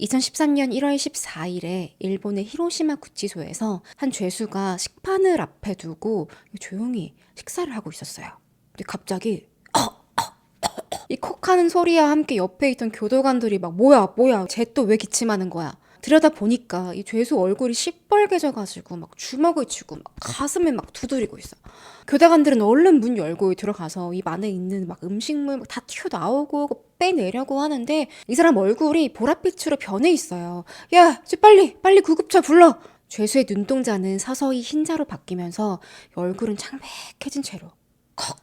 2013년 1월 14일에 일본의 히로시마 구치소에서 한 죄수가 식판을 앞에 두고 조용히 식사를 하고 있었어요. 근데 갑자기 이 콕하는 소리와 함께 옆에 있던 교도관들이 막 뭐야 쟤 또 왜 기침하는 거야. 들여다 보니까 이 죄수 얼굴이 시뻘개져가지고 막 주먹을 쥐고 막 가슴에 막 두드리고 있어. 교대관들은 얼른 문 열고 들어가서 입 안에 있는 막 음식물 다 튀어나오고 빼내려고 하는데 이 사람 얼굴이 보랏빛으로 변해 있어요. 야, 빨리 구급차 불러. 죄수의 눈동자는 서서히 흰자로 바뀌면서 얼굴은 창백해진 채로 컥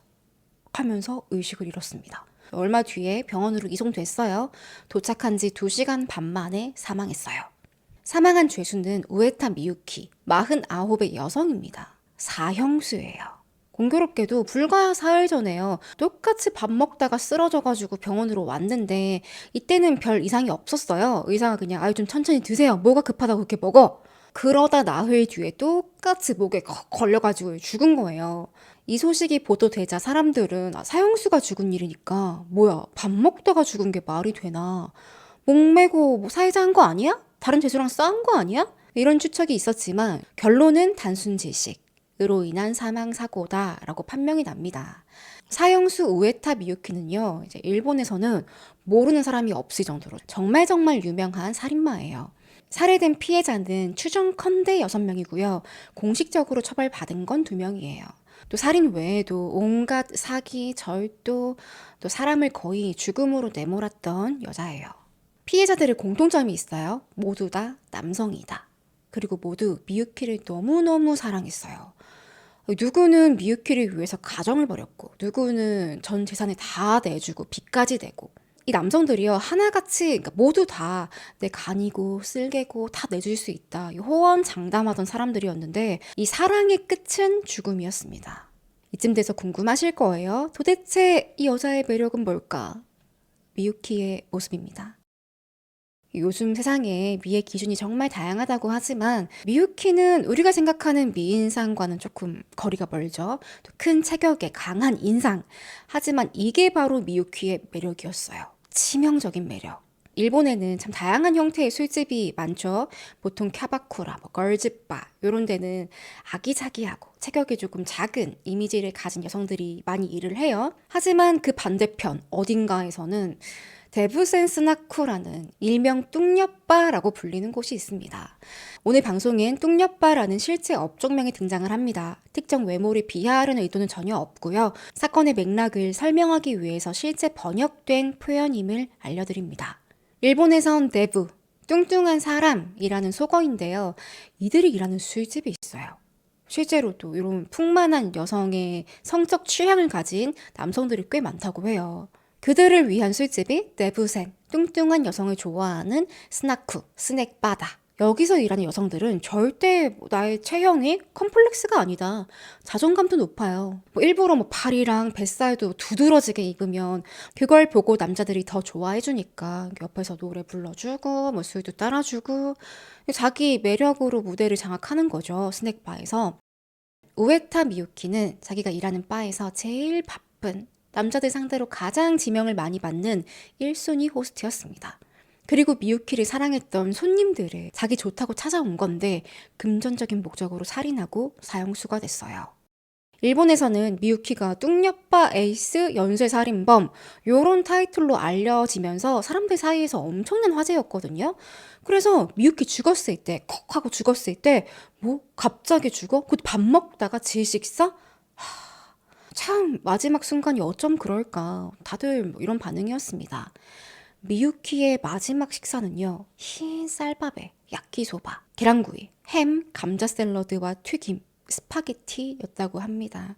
하면서 의식을 잃었습니다. 얼마 뒤에 병원으로 이송됐어요. 도착한 지 2시간 반 만에 사망했어요. 사망한 죄수는 우에타 미유키, 49의 여성입니다. 사형수예요. 공교롭게도 불과 4일 전에요. 똑같이 밥 먹다가 쓰러져가지고 병원으로 왔는데 이때는 별 이상이 없었어요. 의사가 그냥 아유 좀 천천히 드세요. 뭐가 급하다고 그렇게 먹어? 그러다 나흘 뒤에 똑같이 목에 걸려가지고 죽은 거예요. 이 소식이 보도되자 사람들은 사형수가 죽은 일이니까 뭐야 밥 먹다가 죽은 게 말이 되나? 목매고 뭐 사회자한 거 아니야? 다른 죄수랑 싸운 거 아니야? 이런 추측이 있었지만 결론은 단순 질식으로 인한 사망 사고다라고 판명이 납니다. 사형수 우에타 미유키는요, 이제 일본에서는 모르는 사람이 없을 정도로 정말 유명한 살인마예요. 살해된 피해자는 추정컨대 6명이고요. 공식적으로 처벌받은 건 2명이에요. 또 살인 외에도 온갖 사기, 절도, 또 사람을 거의 죽음으로 내몰았던 여자예요. 피해자들의 공통점이 있어요. 모두 다 남성이다. 그리고 모두 미유키를 너무너무 사랑했어요. 누구는 미유키를 위해서 가정을 버렸고, 누구는 전 재산을 다 내주고 빚까지 내고, 이 남성들이요 하나같이 그러니까 모두 다 내 간이고 쓸개고 다 내줄 수 있다 호언장담하던 사람들이었는데 이 사랑의 끝은 죽음이었습니다. 이쯤 돼서 궁금하실 거예요. 도대체 이 여자의 매력은 뭘까? 미유키의 모습입니다. 요즘 세상에 미의 기준이 정말 다양하다고 하지만 미유키는 우리가 생각하는 미인상과는 조금 거리가 멀죠. 또 큰 체격에 강한 인상. 하지만 이게 바로 미유키의 매력이었어요. 치명적인 매력. 일본에는 참 다양한 형태의 술집이 많죠. 보통 캬바쿠라, 걸즈바 이런 데는 아기자기하고 체격이 조금 작은 이미지를 가진 여성들이 많이 일을 해요. 하지만 그 반대편 어딘가에서는 데부센 스나쿠라는 일명 뚱녀바라고 불리는 곳이 있습니다. 오늘 방송엔 뚱녀바라는 실제 업종명이 등장을 합니다. 특정 외모를 비하하려는 의도는 전혀 없고요. 사건의 맥락을 설명하기 위해서 실제 번역된 표현임을 알려드립니다. 일본에선 데부, 뚱뚱한 사람이라는 속어인데요. 이들이 일하는 술집이 있어요. 실제로도 이런 풍만한 여성의 성적 취향을 가진 남성들이 꽤 많다고 해요. 그들을 위한 술집이 데부센, 뚱뚱한 여성을 좋아하는 스나쿠, 스낵바다. 여기서 일하는 여성들은 절대 나의 체형이 컴플렉스가 아니다. 자존감도 높아요. 일부러 발이랑 뱃살도 두드러지게 입으면 그걸 보고 남자들이 더 좋아해주니까 옆에서 노래 불러주고 술도 따라주고 자기 매력으로 무대를 장악하는 거죠. 스낵바에서. 우에타 미유키는 자기가 일하는 바에서 제일 바쁜 남자들 상대로 가장 지명을 많이 받는 1순위 호스트였습니다. 그리고 미유키를 사랑했던 손님들을 자기 좋다고 찾아온 건데 금전적인 목적으로 살인하고 사형수가 됐어요. 일본에서는 미유키가 뚱녀빠 에이스 연쇄살인범 요런 타이틀로 알려지면서 사람들 사이에서 엄청난 화제였거든요. 그래서 미유키 죽었을 때 컥 하고 죽었을 때 뭐 갑자기 죽어? 곧 밥 먹다가 질식사? 참 마지막 순간이 어쩜 그럴까 다들 이런 반응이었습니다. 미유키의 마지막 식사는요. 흰 쌀밥에 야끼소바, 계란구이, 햄, 감자 샐러드와 튀김, 스파게티였다고 합니다.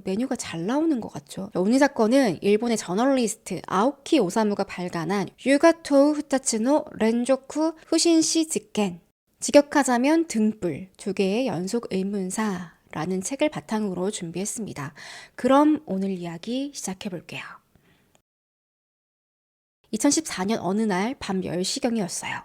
메뉴가 잘 나오는 것 같죠. 오늘 사건은 일본의 저널리스트 아오키 오사무가 발간한 유가토우 후타츠노 렌조쿠 후신시 직겐 직역하자면 등불 2개의 연속 의문사 라는 책을 바탕으로 준비했습니다. 그럼 오늘 이야기 시작해 볼게요. 2014년 어느 날 밤 10시경이었어요.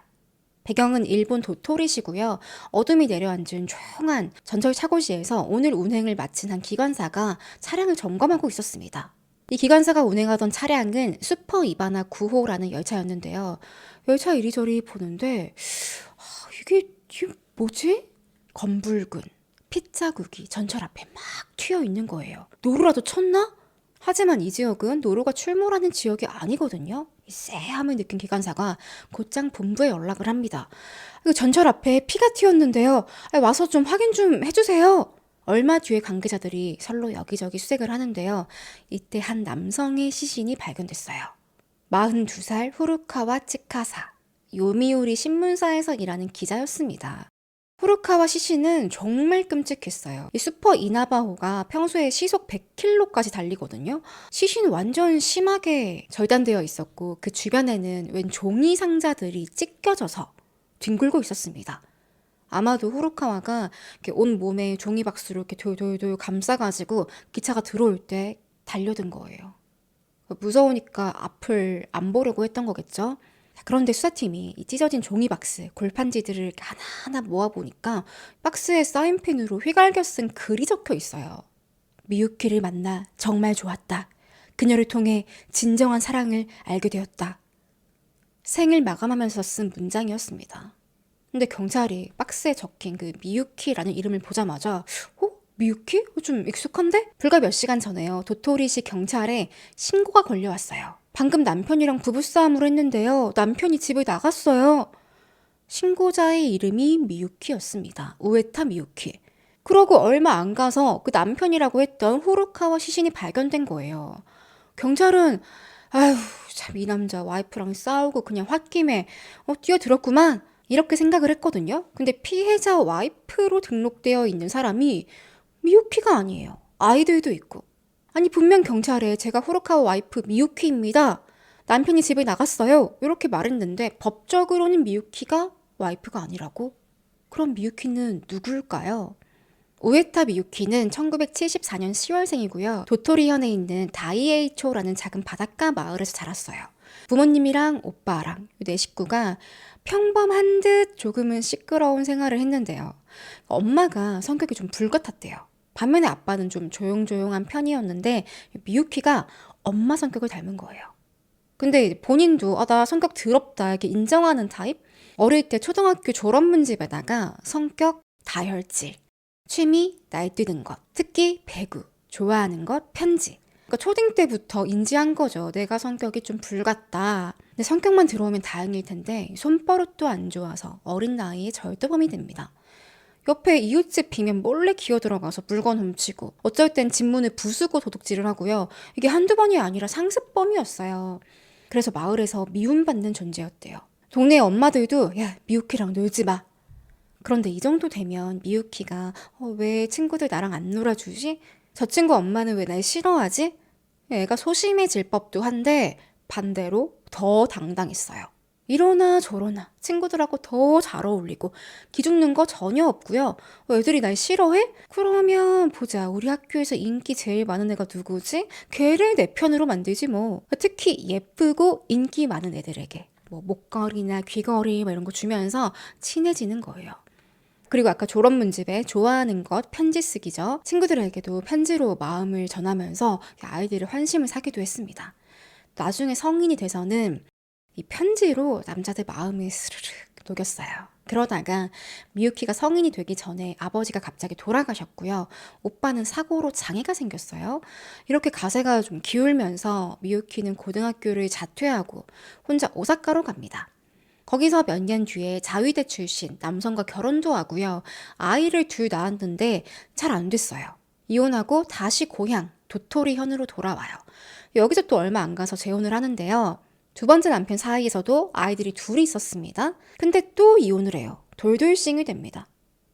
배경은 일본 도토리시고요. 어둠이 내려앉은 조용한 전철 차고지에서 오늘 운행을 마친 한 기관사가 차량을 점검하고 있었습니다. 이 기관사가 운행하던 차량은 슈퍼 이바나 9호라는 열차였는데요. 열차 이리저리 보는데 이게 뭐지? 검붉은 핏자국이 전철 앞에 막 튀어 있는 거예요. 노루라도 쳤나? 하지만 이 지역은 노루가 출몰하는 지역이 아니거든요. 이 쎄함을 느낀 기관사가 곧장 본부에 연락을 합니다. 전철 앞에 피가 튀었는데요. 와서 좀 확인 좀 해주세요. 얼마 뒤에 관계자들이 선로 여기저기 수색을 하는데요. 이때 한 남성의 시신이 발견됐어요. 42살 후루카와 치카사, 요미우리 신문사에서 일하는 기자였습니다. 후루카와 시신은 정말 끔찍했어요. 이 슈퍼 이나바호가 평소에 시속 100km까지 달리거든요. 시신은 완전 심하게 절단되어 있었고 그 주변에는 웬 종이 상자들이 찢겨져서 뒹굴고 있었습니다. 아마도 후루카와가 이렇게 온 몸에 종이박스로 이렇게 돌돌돌 감싸가지고 기차가 들어올 때 달려든 거예요. 무서우니까 앞을 안 보려고 했던 거겠죠. 그런데 수사팀이 이 찢어진 종이박스, 골판지들을 이렇게 하나하나 모아보니까 박스에 사인펜으로 휘갈겨 쓴 글이 적혀 있어요. 미유키를 만나 정말 좋았다. 그녀를 통해 진정한 사랑을 알게 되었다. 생을 마감하면서 쓴 문장이었습니다. 근데 경찰이 박스에 적힌 그 미유키라는 이름을 보자마자 미유키? 좀 익숙한데? 불과 몇 시간 전에요. 도토리시 경찰에 신고가 걸려왔어요. 방금 남편이랑 부부싸움을 했는데요. 남편이 집을 나갔어요. 신고자의 이름이 미유키였습니다. 우에타 미유키. 그러고 얼마 안 가서 그 남편이라고 했던 후루카와 시신이 발견된 거예요. 경찰은 아휴 참 이 남자 와이프랑 싸우고 그냥 홧김에 뛰어들었구만 이렇게 생각을 했거든요. 근데 피해자 와이프로 등록되어 있는 사람이 미유키가 아니에요. 아이들도 있고. 아니 분명 경찰에 제가 후루카와 와이프 미유키입니다. 남편이 집을 나갔어요. 이렇게 말했는데 법적으로는 미유키가 와이프가 아니라고? 그럼 미유키는 누굴까요? 우에타 미유키는 1974년 10월생이고요. 도토리현에 있는 다이에이초라는 작은 바닷가 마을에서 자랐어요. 부모님이랑 오빠랑 네 식구가 평범한 듯 조금은 시끄러운 생활을 했는데요. 엄마가 성격이 좀 불같았대요. 반면에 아빠는 좀 조용조용한 편이었는데 미유키가 엄마 성격을 닮은 거예요. 근데 본인도 나 성격 더럽다 이렇게 인정하는 타입? 어릴 때 초등학교 졸업 문집에다가 성격 다혈질, 취미 날뛰는 것, 특기 배구, 좋아하는 것 편지. 그러니까 초딩 때부터 인지한 거죠. 내가 성격이 좀 불같다. 근데 성격만 들어오면 다행일 텐데 손버릇도 안 좋아서 어린 나이에 절도범이 됩니다. 옆에 이웃집 비면 몰래 기어들어가서 물건 훔치고 어쩔 땐 집문을 부수고 도둑질을 하고요. 이게 한두 번이 아니라 상습범이었어요. 그래서 마을에서 미움받는 존재였대요. 동네 엄마들도 야 미유키랑 놀지 마. 그런데 이 정도 되면 미유키가 왜 친구들 나랑 안 놀아주지? 저 친구 엄마는 왜 날 싫어하지? 애가 소심해질 법도 한데 반대로 더 당당했어요. 이러나 저러나 친구들하고 더 잘 어울리고 기죽는 거 전혀 없고요. 애들이 날 싫어해? 그러면 보자. 우리 학교에서 인기 제일 많은 애가 누구지? 걔를 내 편으로 만들지 뭐. 특히 예쁘고 인기 많은 애들에게 뭐 목걸이나 귀걸이 이런 거 주면서 친해지는 거예요. 그리고 아까 졸업 문집에 좋아하는 것 편지 쓰기죠. 친구들에게도 편지로 마음을 전하면서 아이들의 환심을 사기도 했습니다. 나중에 성인이 돼서는 이 편지로 남자들 마음을 스르륵 녹였어요. 그러다가 미유키가 성인이 되기 전에 아버지가 갑자기 돌아가셨고요. 오빠는 사고로 장애가 생겼어요. 이렇게 가세가 좀 기울면서 미유키는 고등학교를 자퇴하고 혼자 오사카로 갑니다. 거기서 몇 년 뒤에 자위대 출신 남성과 결혼도 하고요. 아이를 둘 낳았는데 잘 안 됐어요. 이혼하고 다시 고향 도토리현으로 돌아와요. 여기서 또 얼마 안 가서 재혼을 하는데요. 두 번째 남편 사이에서도 아이들이 둘이 있었습니다. 근데 또 이혼을 해요. 돌돌싱이 됩니다.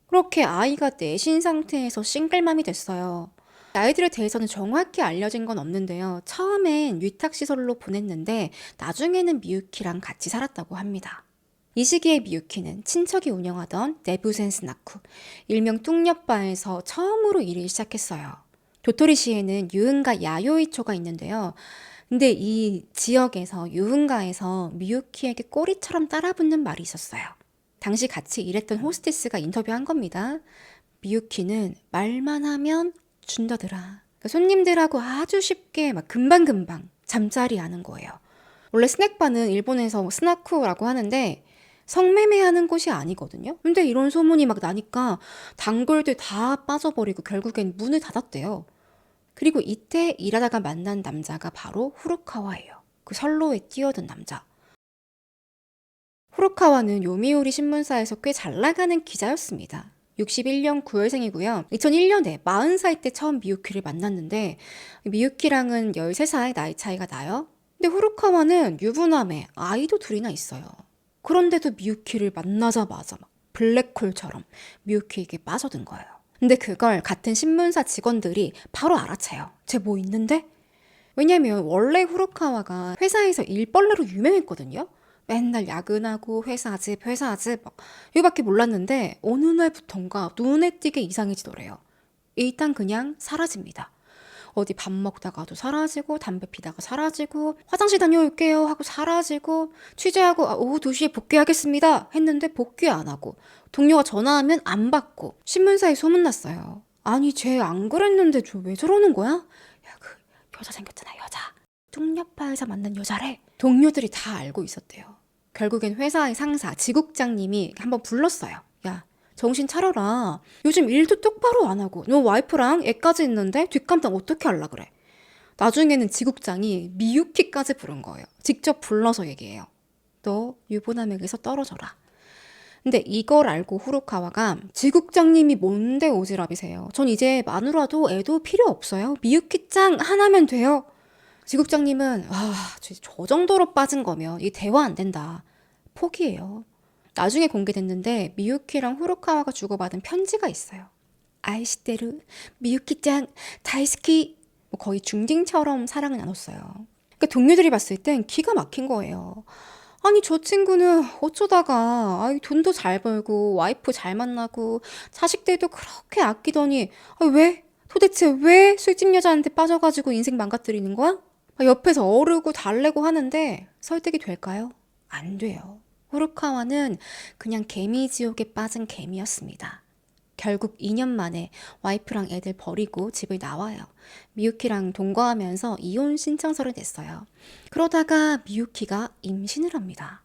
그렇게 아이가 내신 상태에서 싱글맘이 됐어요. 아이들에 대해서는 정확히 알려진 건 없는데요. 처음엔 위탁시설로 보냈는데 나중에는 미유키랑 같이 살았다고 합니다. 이 시기에 미유키는 친척이 운영하던 네부센스나쿠, 일명 뚱녀바에서 처음으로 일을 시작했어요. 도토리시에는 유흥가 야요이초가 있는데요. 근데 이 지역에서 유흥가에서 미유키에게 꼬리처럼 따라붙는 말이 있었어요. 당시 같이 일했던 호스티스가 인터뷰한 겁니다. 미유키는 말만 하면 준다더라. 손님들하고 아주 쉽게 막 금방금방 잠자리 하는 거예요. 원래 스낵바는 일본에서 스나쿠라고 하는데 성매매하는 곳이 아니거든요. 근데 이런 소문이 막 나니까 단골들 다 빠져버리고 결국엔 문을 닫았대요. 그리고 이때 일하다가 만난 남자가 바로 후루카와예요. 그 선로에 뛰어든 남자. 후루카와는 요미우리 신문사에서 꽤 잘 나가는 기자였습니다. 61년 9월생이고요. 2001년에 40살 때 처음 미유키를 만났는데 미유키랑은 13살 나이 차이가 나요. 근데 후루카와는 유부남에 아이도 둘이나 있어요. 그런데도 미유키를 만나자마자 막 블랙홀처럼 미유키에게 빠져든 거예요. 근데 그걸 같은 신문사 직원들이 바로 알아채요. 쟤 뭐 있는데? 왜냐면 원래 후루카와가 회사에서 일벌레로 유명했거든요. 맨날 야근하고 회사 집 막 이거밖에 몰랐는데 어느 날부턴가 눈에 띄게 이상해지더래요. 일단 그냥 사라집니다. 어디 밥 먹다가도 사라지고 담배 피다가 사라지고 화장실 다녀올게요 하고 사라지고 취재하고 오후 2시에 복귀하겠습니다 했는데 복귀 안 하고 동료가 전화하면 안 받고 신문사에 소문났어요. 아니 쟤 안 그랬는데 저 왜 저러는 거야? 야 그 여자 생겼잖아 여자. 뚱녀파에서 만난 여자래. 동료들이 다 알고 있었대요. 결국엔 회사의 상사 지국장님이 한번 불렀어요. 야 정신 차려라. 요즘 일도 똑바로 안 하고 너 와이프랑 애까지 있는데 뒷감당 어떻게 하려 그래. 나중에는 지국장이 미유키까지 부른 거예요. 직접 불러서 얘기해요. 너 유부남에게서 떨어져라. 근데 이걸 알고 후루카와가 지국장님이 뭔데 오지랖이세요. 전 이제 마누라도 애도 필요 없어요. 미유키짱 하나면 돼요. 지국장님은 저 정도로 빠진 거면 이 대화 안 된다. 포기해요. 나중에 공개됐는데 미유키랑 후루카와가 주고받은 편지가 있어요. 아이시테루, 미유키짱, 다이스키. 뭐 거의 중딩처럼 사랑을 나눴어요. 그러니까 동료들이 봤을 땐 기가 막힌 거예요. 아니 저 친구는 어쩌다가 돈도 잘 벌고 와이프 잘 만나고 자식들도 그렇게 아끼더니 왜? 도대체 왜 술집 여자한테 빠져가지고 인생 망가뜨리는 거야? 옆에서 어르고 달래고 하는데 설득이 될까요? 안 돼요. 후루카와는 그냥 개미지옥에 빠진 개미였습니다. 결국 2년 만에 와이프랑 애들 버리고 집을 나와요. 미유키랑 동거하면서 이혼 신청서를 냈어요. 그러다가 미유키가 임신을 합니다.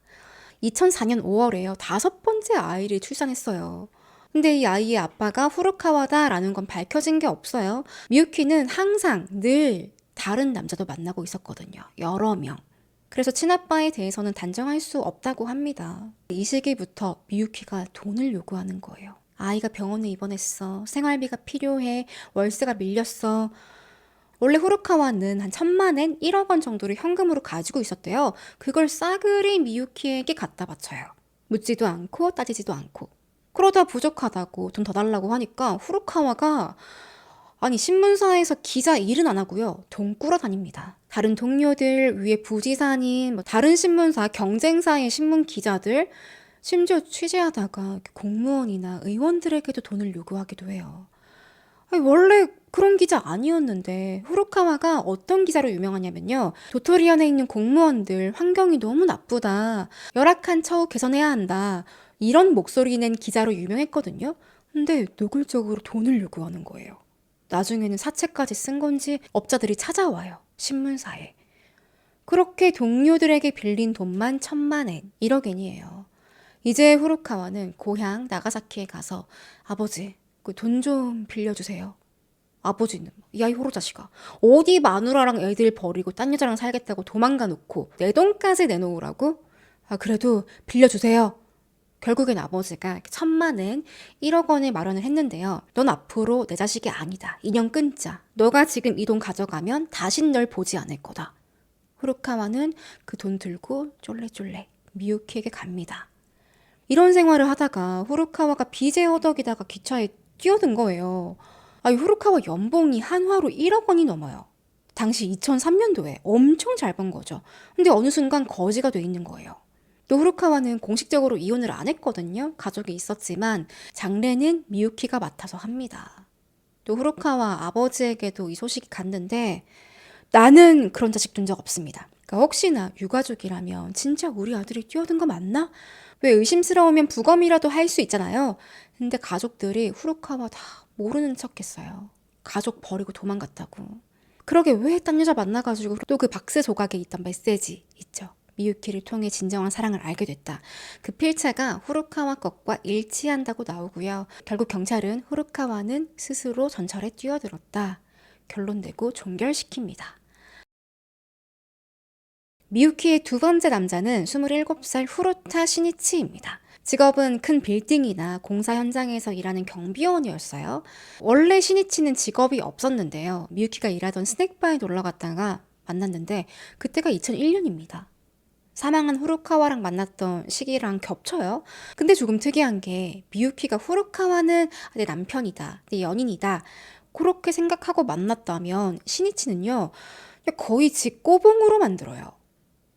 2004년 5월에요. 5번째 아이를 출산했어요. 근데 이 아이의 아빠가 후루카와다라는 건 밝혀진 게 없어요. 미유키는 항상 늘 다른 남자도 만나고 있었거든요. 여러 명. 그래서 친아빠에 대해서는 단정할 수 없다고 합니다. 이 시기부터 미유키가 돈을 요구하는 거예요. 아이가 병원에 입원했어. 생활비가 필요해. 월세가 밀렸어. 원래 후루카와는 한 1,000만 엔, 1억 원 정도를 현금으로 가지고 있었대요. 그걸 싸그리 미유키에게 갖다 바쳐요. 묻지도 않고 따지지도 않고. 그러다 부족하다고 돈 더 달라고 하니까 후루카와가 아니 신문사에서 기자 일은 안 하고요. 돈 꾸러 다닙니다. 다른 동료들, 위에 부지사님, 다른 신문사, 경쟁사의 신문 기자들, 심지어 취재하다가 공무원이나 의원들에게도 돈을 요구하기도 해요. 아니, 원래 그런 기자 아니었는데 후루카와가 어떤 기자로 유명하냐면요. 도토리현에 있는 공무원들 환경이 너무 나쁘다. 열악한 처우 개선해야 한다. 이런 목소리 낸 기자로 유명했거든요. 근데 노골적으로 돈을 요구하는 거예요. 나중에는 사채까지 쓴 건지 업자들이 찾아와요. 신문사에. 그렇게 동료들에게 빌린 돈만 1,000만 엔, 1억 엔이에요. 이제 후루카와는 고향 나가사키에 가서 아버지, 그 돈 좀 빌려주세요. 아버지는 이 아이 호로 자식아 어디 마누라랑 애들 버리고 딴 여자랑 살겠다고 도망가 놓고 내 돈까지 내놓으라고? 그래도 빌려주세요. 결국엔 아버지가 1,000만 엔, 1억 원을 마련을 했는데요. 넌 앞으로 내 자식이 아니다. 인연 끊자. 너가 지금 이 돈 가져가면 다신 널 보지 않을 거다. 후루카와는 그 돈 들고 쫄래쫄래 미유키에게 갑니다. 이런 생활을 하다가 후루카와가 빚에 허덕이다가 기차에 뛰어든 거예요. 후루카와 연봉이 한화로 1억 원이 넘어요. 당시 2003년도에 엄청 잘 번 거죠. 근데 어느 순간 거지가 돼 있는 거예요. 또 후루카와는 공식적으로 이혼을 안 했거든요. 가족이 있었지만 장례는 미유키가 맡아서 합니다. 또 후루카와 아버지에게도 이 소식이 갔는데 나는 그런 자식 둔 적 없습니다. 그러니까 혹시나 유가족이라면 진짜 우리 아들이 뛰어든 거 맞나? 왜 의심스러우면 부검이라도 할 수 있잖아요. 근데 가족들이 후루카와 다 모르는 척 했어요. 가족 버리고 도망갔다고. 그러게 왜 딴 여자 만나가지고 또 그 박스 조각에 있던 메시지 있죠. 미유키를 통해 진정한 사랑을 알게 됐다. 그 필체가 후루카와 것과 일치한다고 나오고요. 결국 경찰은 후루카와는 스스로 전철에 뛰어들었다. 결론 내고 종결시킵니다. 미유키의 두 번째 남자는 27살 후루타 시니치입니다. 직업은 큰 빌딩이나 공사 현장에서 일하는 경비원이었어요. 원래 시니치는 직업이 없었는데요. 미유키가 일하던 스낵바에 놀러 갔다가 만났는데 그때가 2001년입니다. 사망한 후루카와랑 만났던 시기랑 겹쳐요. 근데 조금 특이한 게 미유키가 후루카와는 내 남편이다, 내 연인이다 그렇게 생각하고 만났다면 시니치는요 거의 지 꼬봉으로 만들어요.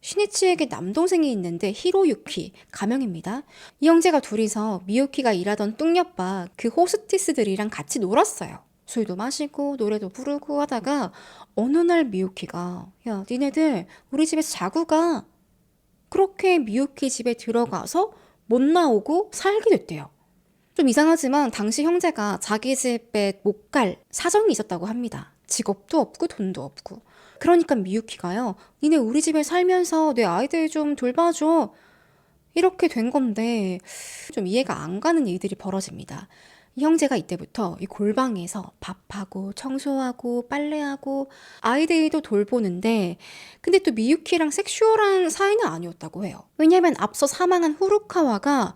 시니치에게 남동생이 있는데 히로유키, 가명입니다. 이 형제가 둘이서 미유키가 일하던 뚱녀바 그 호스티스들이랑 같이 놀았어요. 술도 마시고 노래도 부르고 하다가 어느 날 미유키가 야 니네들 우리 집에서 자고 가. 그렇게 미유키 집에 들어가서 못 나오고 살게 됐대요. 좀 이상하지만 당시 형제가 자기 집에 못 갈 사정이 있었다고 합니다. 직업도 없고 돈도 없고. 그러니까 미유키가요. 니네 우리 집에 살면서 내 아이들 좀 돌봐줘. 이렇게 된 건데 좀 이해가 안 가는 일들이 벌어집니다. 이 형제가 이때부터 이 골방에서 밥하고 청소하고 빨래하고 아이들도 돌보는데 근데 또 미유키랑 섹슈얼한 사이는 아니었다고 해요. 왜냐면 앞서 사망한 후루카와가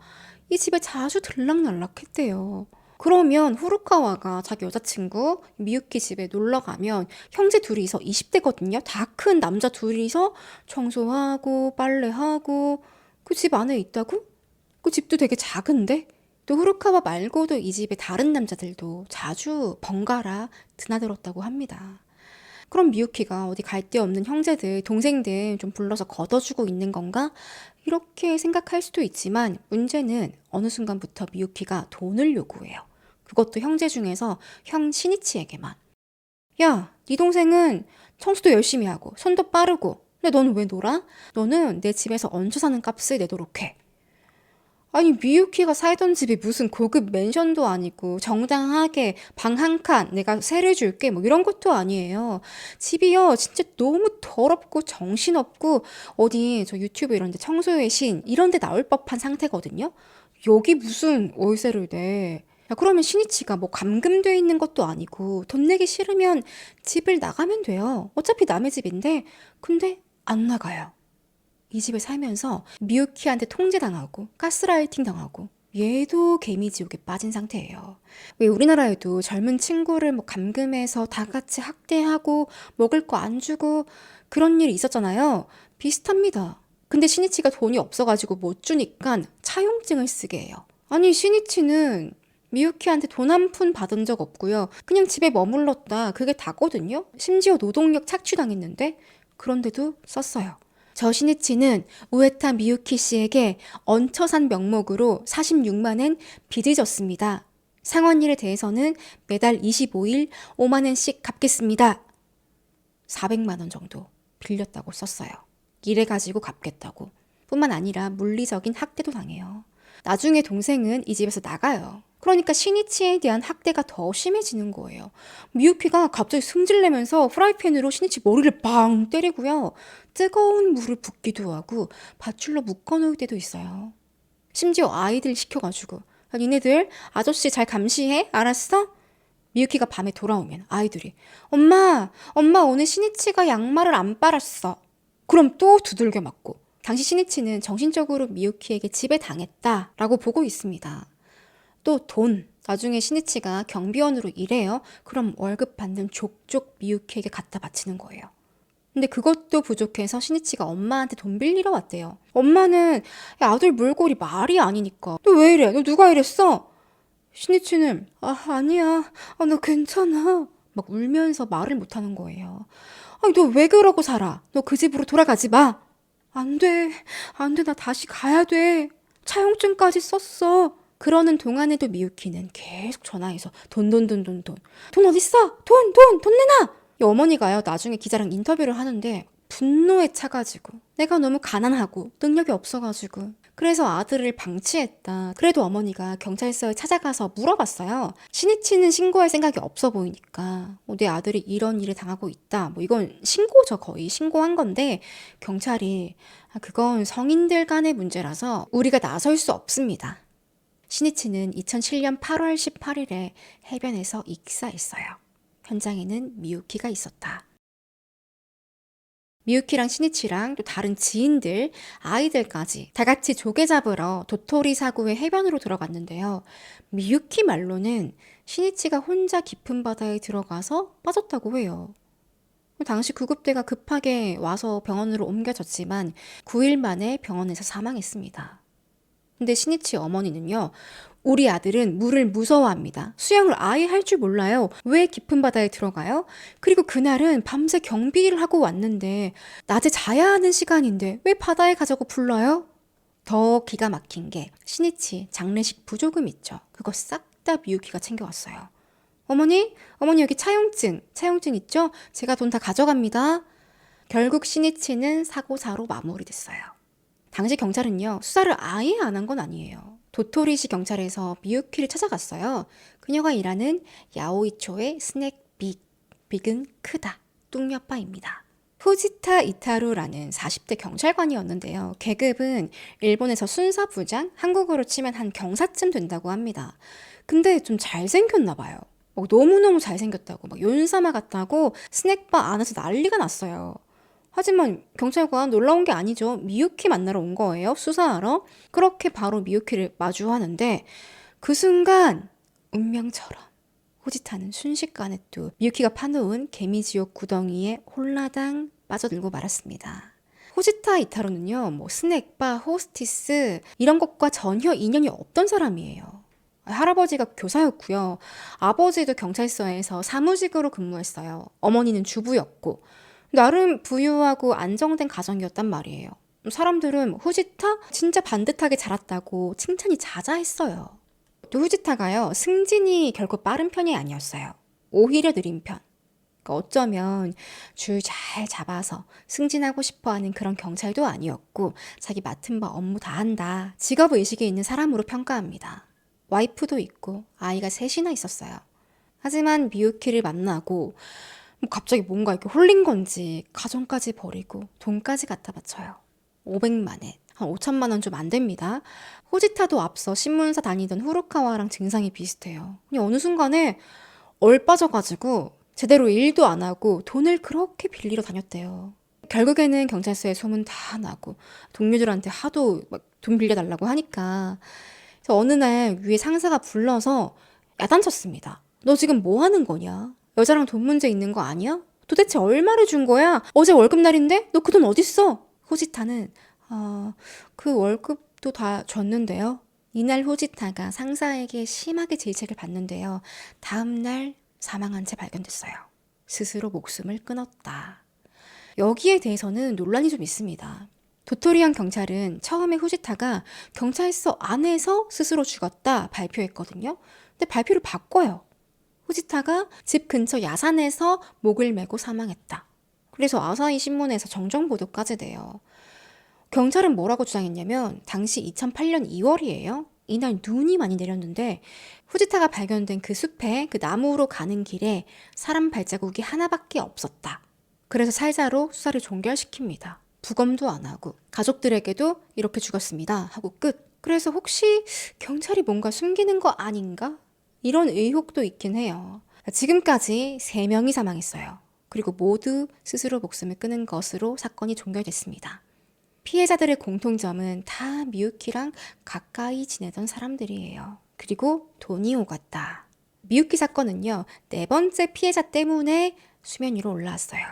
이 집에 자주 들락날락했대요. 그러면 후루카와가 자기 여자친구 미유키 집에 놀러 가면 형제 둘이서 20대거든요. 다 큰 남자 둘이서 청소하고 빨래하고 그 집 안에 있다고? 그 집도 되게 작은데? 또 후루카와 말고도 이 집에 다른 남자들도 자주 번갈아 드나들었다고 합니다. 그럼 미유키가 어디 갈 데 없는 형제들, 동생들 좀 불러서 걷어주고 있는 건가? 이렇게 생각할 수도 있지만 문제는 어느 순간부터 미유키가 돈을 요구해요. 그것도 형제 중에서 형 시니치에게만. 야, 네 동생은 청소도 열심히 하고 손도 빠르고 근데 너는 왜 놀아? 너는 내 집에서 얹혀 사는 값을 내도록 해. 아니 미유키가 살던 집이 무슨 고급 맨션도 아니고 정당하게 방 한 칸 내가 세를 줄게 뭐 이런 것도 아니에요. 집이요 진짜 너무 더럽고 정신없고 어디 저 유튜브 이런 데 청소의 신 이런 데 나올 법한 상태거든요. 여기 무슨 월세를 내. 야, 그러면 신이치가 뭐 감금돼 있는 것도 아니고 돈 내기 싫으면 집을 나가면 돼요. 어차피 남의 집인데 근데 안 나가요. 이 집에 살면서 미유키한테 통제당하고 가스라이팅 당하고 얘도 개미지옥에 빠진 상태예요. 왜 우리나라에도 젊은 친구를 뭐 감금해서 다 같이 학대하고 먹을 거 안 주고 그런 일이 있었잖아요. 비슷합니다. 근데 시니치가 돈이 없어가지고 못 주니까 차용증을 쓰게 해요. 아니 시니치는 미유키한테 돈 한 푼 받은 적 없고요. 그냥 집에 머물렀다. 그게 다거든요. 심지어 노동력 착취당했는데 그런데도 썼어요. 저 시니치는 우에타 미유키 씨에게 얹혀 산 명목으로 46만엔 빚을 졌습니다. 상환일에 대해서는 매달 25일 5만엔씩 갚겠습니다. 400만 원 정도 빌렸다고 썼어요. 이래가지고 갚겠다고. 뿐만 아니라 물리적인 학대도 당해요. 나중에 동생은 이 집에서 나가요. 그러니까 시니치에 대한 학대가 더 심해지는 거예요. 미유키가 갑자기 승질내면서 프라이팬으로 시니치 머리를 빵 때리고요. 뜨거운 물을 붓기도 하고 밧줄로 묶어놓을 때도 있어요. 심지어 아이들 시켜가지고 니네들 아저씨 잘 감시해? 알았어? 미유키가 밤에 돌아오면 아이들이 엄마 오늘 시니치가 양말을 안 빨았어. 그럼 또 두들겨 맞고 당시 시니치는 정신적으로 미유키에게 지배당했다라고 보고 있습니다. 또 돈. 나중에 시니치가 경비원으로 일해요. 그럼 월급 받는 족족 미유키에게 갖다 바치는 거예요. 근데 그것도 부족해서 시니치가 엄마한테 돈 빌리러 왔대요. 엄마는 야, 아들 몰골이 말이 아니니까. 너 왜 이래? 너 누가 이랬어? 시니치는 아니야. 너 괜찮아. 막 울면서 말을 못하는 거예요. 아니 너 왜 그러고 살아? 너 그 집으로 돌아가지 마. 안 돼. 나 다시 가야 돼. 차용증까지 썼어. 그러는 동안에도 미유키는 계속 전화해서 돈 어딨어? 돈 내놔! 이 어머니가요 나중에 기자랑 인터뷰를 하는데 분노에 차가지고 내가 너무 가난하고 능력이 없어가지고 그래서 아들을 방치했다. 그래도 어머니가 경찰서에 찾아가서 물어봤어요. 신이치는 신고할 생각이 없어 보이니까 내 아들이 이런 일을 당하고 있다. 이건 신고죠. 거의 신고한 건데 경찰이 그건 성인들 간의 문제라서 우리가 나설 수 없습니다. 신이치는 2007년 8월 18일에 해변에서 익사했어요. 현장에는 미유키가 있었다. 미유키랑 시니치랑 또 다른 지인들, 아이들까지 다 같이 조개 잡으러 도토리 사구의 해변으로 들어갔는데요. 미유키 말로는 시니치가 혼자 깊은 바다에 들어가서 빠졌다고 해요. 당시 구급대가 급하게 와서 병원으로 옮겨졌지만 9일 만에 병원에서 사망했습니다. 근데 시니치 어머니는요, 우리 아들은 물을 무서워합니다. 수영을 아예 할 줄 몰라요. 왜 깊은 바다에 들어가요? 그리고 그날은 밤새 경비를 하고 왔는데 낮에 자야 하는 시간인데 왜 바다에 가자고 불러요? 더 기가 막힌 게 시니치 장례식 부조금 있죠. 그거 싹 다 미유키가 챙겨왔어요. 어머니 여기 차용증 있죠? 제가 돈 다 가져갑니다. 결국 시니치는 사고사로 마무리됐어요. 당시 경찰은요, 수사를 아예 안 한 건 아니에요. 도토리시 경찰에서 미유키를 찾아갔어요. 그녀가 일하는 야오이초의 스낵빅. 빅은 크다. 뚱몇바입니다. 후지타 이타루라는 40대 경찰관이었는데요. 계급은 일본에서 순사부장, 한국어로 치면 한 경사쯤 된다고 합니다. 근데 좀 잘생겼나 봐요. 너무너무 잘생겼다고, 윤사마 같다고 스낵바 안에서 난리가 났어요. 하지만 경찰관 놀라운 게 아니죠. 미유키 만나러 온 거예요. 수사하러. 그렇게 바로 미유키를 마주하는데 그 순간 운명처럼 호지타는 순식간에 또 미유키가 파놓은 개미지옥 구덩이에 홀라당 빠져들고 말았습니다. 호지타 이타로는요, 스낵바, 호스티스 이런 것과 전혀 인연이 없던 사람이에요. 할아버지가 교사였고요. 아버지도 경찰서에서 사무직으로 근무했어요. 어머니는 주부였고 나름 부유하고 안정된 가정이었단 말이에요. 사람들은 후지타 진짜 반듯하게 자랐다고 칭찬이 자자했어요. 또 후지타가요, 승진이 결코 빠른 편이 아니었어요. 오히려 느린 편. 어쩌면 줄 잘 잡아서 승진하고 싶어하는 그런 경찰도 아니었고 자기 맡은 바 업무 다 한다. 직업의식이 있는 사람으로 평가합니다. 와이프도 있고 아이가 셋이나 있었어요. 하지만 미유키를 만나고 갑자기 뭔가 이렇게 홀린 건지 가정까지 버리고 돈까지 갖다 바쳐요. 500만엔, 한 5천만 원 좀 안 됩니다. 호지타도 앞서 신문사 다니던 후루카와랑 증상이 비슷해요. 그냥 어느 순간에 얼빠져가지고 제대로 일도 안 하고 돈을 그렇게 빌리러 다녔대요. 결국에는 경찰서에 소문 다 나고 동료들한테 하도 돈 빌려달라고 하니까 그래서 어느 날 위에 상사가 불러서 야단쳤습니다. 너 지금 뭐 하는 거냐? 여자랑 돈 문제 있는 거 아니야? 도대체 얼마를 준 거야? 어제 월급날인데? 너 그 돈 어딨어? 호지타는 그 월급도 다 줬는데요. 이날 호지타가 상사에게 심하게 질책을 받는데요. 다음날 사망한 채 발견됐어요. 스스로 목숨을 끊었다. 여기에 대해서는 논란이 좀 있습니다. 도토리현 경찰은 처음에 후지타가 경찰서 안에서 스스로 죽었다 발표했거든요. 근데 발표를 바꿔요. 후지타가 집 근처 야산에서 목을 메고 사망했다. 그래서 아사히 신문에서 정정 보도까지 돼요. 경찰은 뭐라고 주장했냐면 당시 2008년 2월이에요. 이날 눈이 많이 내렸는데 후지타가 발견된 그 숲에 그 나무로 가는 길에 사람 발자국이 하나밖에 없었다. 그래서 살자로 수사를 종결시킵니다. 부검도 안 하고 가족들에게도 이렇게 죽었습니다 하고 끝. 그래서 혹시 경찰이 뭔가 숨기는 거 아닌가? 이런 의혹도 있긴 해요. 지금까지 3명이 사망했어요. 그리고 모두 스스로 목숨을 끊은 것으로 사건이 종결됐습니다. 피해자들의 공통점은 다 미유키랑 가까이 지내던 사람들이에요. 그리고 돈이 오갔다. 미유키 사건은요, 4번째 피해자 때문에 수면 위로 올라왔어요.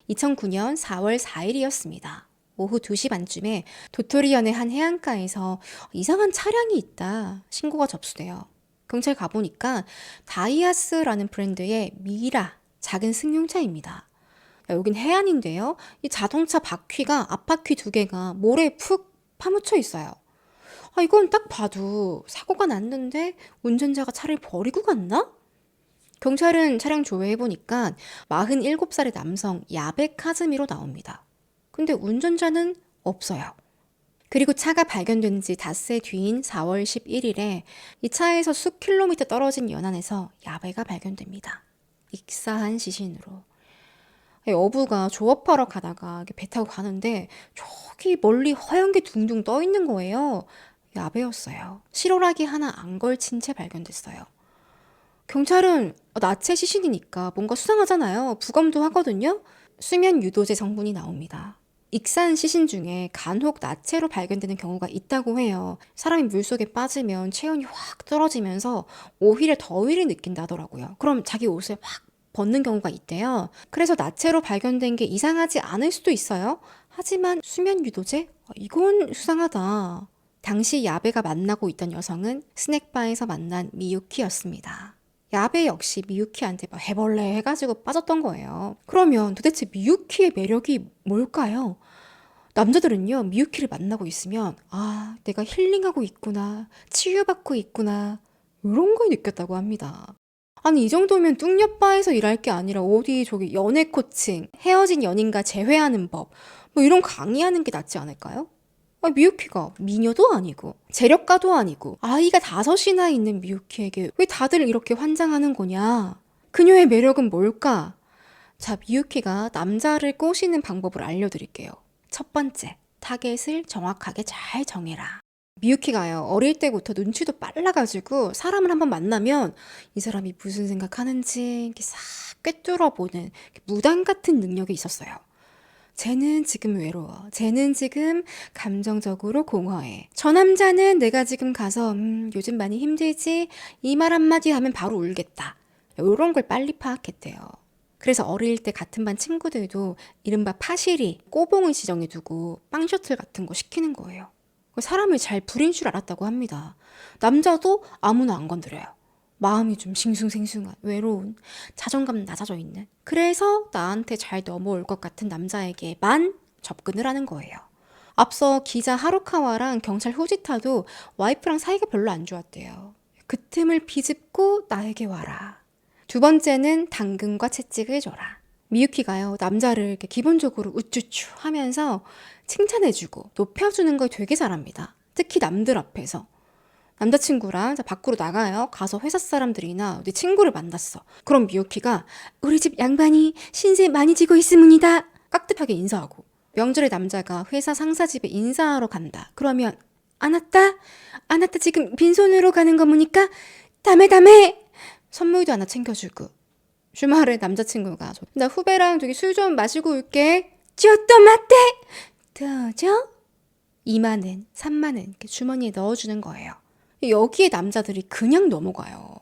2009년 4월 4일이었습니다. 오후 2시 반쯤에 도토리현의 한 해안가에서 이상한 차량이 있다 신고가 접수돼요. 경찰 가보니까 다이아스라는 브랜드의 미라 작은 승용차입니다. 여긴 해안인데요. 이 자동차 바퀴가 앞바퀴 2개가 모래에 푹 파묻혀 있어요. 이건 딱 봐도 사고가 났는데 운전자가 차를 버리고 갔나? 경찰은 차량 조회해보니까 47살의 남성 야베 카즈미로 나옵니다. 근데 운전자는 없어요. 그리고 차가 발견된 지 닷새 뒤인 4월 11일에 이 차에서 数킬로미터 떨어진 연안에서 야배가 발견됩니다. 익사한 시신으로. 어부가 조업하러 가다가 배 타고 가는데 저기 멀리 허연 게 둥둥 떠 있는 거예요. 야배였어요. 실오라기 하나 안 걸친 채 발견됐어요. 경찰은 나체 시신이니까 뭔가 수상하잖아요. 부검도 하거든요. 수면 유도제 성분이 나옵니다. 익사한 시신 중에 간혹 나체로 발견되는 경우가 있다고 해요. 사람이 물속에 빠지면 체온이 확 떨어지면서 오히려 더위를 느낀다더라고요. 그럼 자기 옷을 확 벗는 경우가 있대요. 그래서 나체로 발견된 게 이상하지 않을 수도 있어요. 하지만 수면 유도제? 이건 수상하다. 당시 야베가 만나고 있던 여성은 스낵바에서 만난 미유키였습니다. 야베 역시 미유키한테 막 해벌레 해가지고 빠졌던 거예요. 그러면 도대체 미유키의 매력이 뭘까요? 남자들은요, 미유키를 만나고 있으면 내가 힐링하고 있구나, 치유받고 있구나 이런 걸 느꼈다고 합니다. 아니 이 정도면 뚱녀바에서 일할 게 아니라 어디 저기 연애 코칭, 헤어진 연인과 재회하는 법 뭐 이런 강의하는 게 낫지 않을까요? 미유키가 미녀도 아니고 재력가도 아니고 아이가 5이나 있는 미유키에게 왜 다들 이렇게 환장하는 거냐? 그녀의 매력은 뭘까? 자, 미유키가 남자를 꼬시는 방법을 알려드릴게요. 첫 번째, 타겟을 정확하게 잘 정해라. 미유키가요, 어릴 때부터 눈치도 빨라가지고 사람을 한번 만나면 이 사람이 무슨 생각하는지 이렇게 싹 꿰뚫어보는 무당 같은 능력이 있었어요. 쟤는 지금 외로워. 쟤는 지금 감정적으로 공허해. 저 남자는 내가 지금 가서 요즘 많이 힘들지? 이 말 한마디 하면 바로 울겠다. 이런 걸 빨리 파악했대요. 그래서 어릴 때 같은 반 친구들도 이른바 파시리, 꼬봉을 지정해두고 빵 셔틀 같은 거 시키는 거예요. 사람을 잘 부린 줄 알았다고 합니다. 남자도 아무나 안 건드려요. 마음이 좀 싱숭생숭한, 외로운, 자존감 낮아져 있는. 그래서 나한테 잘 넘어올 것 같은 남자에게만 접근을 하는 거예요. 앞서 기자 하루카와랑 경찰 후지타도 와이프랑 사이가 별로 안 좋았대요. 그 틈을 비집고 나에게 와라. 두 번째는 당근과 채찍을 줘라. 미유키가요, 남자를 이렇게 기본적으로 우쭈쭈 하면서 칭찬해주고 높여주는 걸 되게 잘합니다. 특히 남들 앞에서. 남자친구랑 밖으로 나가요. 가서 회사 사람들이나 어디 친구를 만났어. 그럼 미유키가 우리 집 양반이 신세 많이 지고 있습니다. 깍듯하게 인사하고. 명절에 남자가 회사 상사 집에 인사하러 간다. 그러면 안 왔다? 안 왔다 지금 빈손으로 가는 거 보니까 다메 선물도 하나 챙겨주고. 주말에 남자친구가 나 후배랑 저기 술 좀 마시고 올게. 쪼또 마떼! 더죠? 2만원, 3만원 이렇게 주머니에 넣어주는 거예요. 여기에 남자들이 그냥 넘어가요.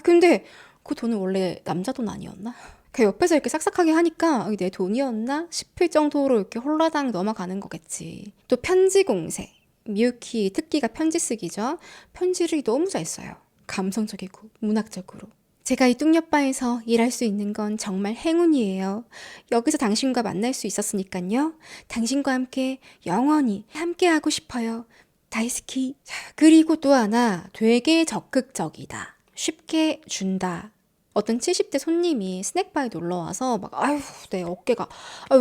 근데 그 돈은 원래 남자 돈 아니었나? 그 옆에서 이렇게 싹싹하게 하니까 내 돈이었나 싶을 정도로 이렇게 홀라당 넘어가는 거겠지. 또 편지 공세. 미유키 특기가 편지 쓰기죠. 편지를 너무 잘 써요. 감성적이고 문학적으로. 제가 이 뚱녀바에서 일할 수 있는 건 정말 행운이에요. 여기서 당신과 만날 수 있었으니까요. 당신과 함께 영원히 함께하고 싶어요. 다이스키. 그리고 또 하나 되게 적극적이다. 쉽게 준다. 어떤 70대 손님이 스낵바에 놀러와서 내 어깨가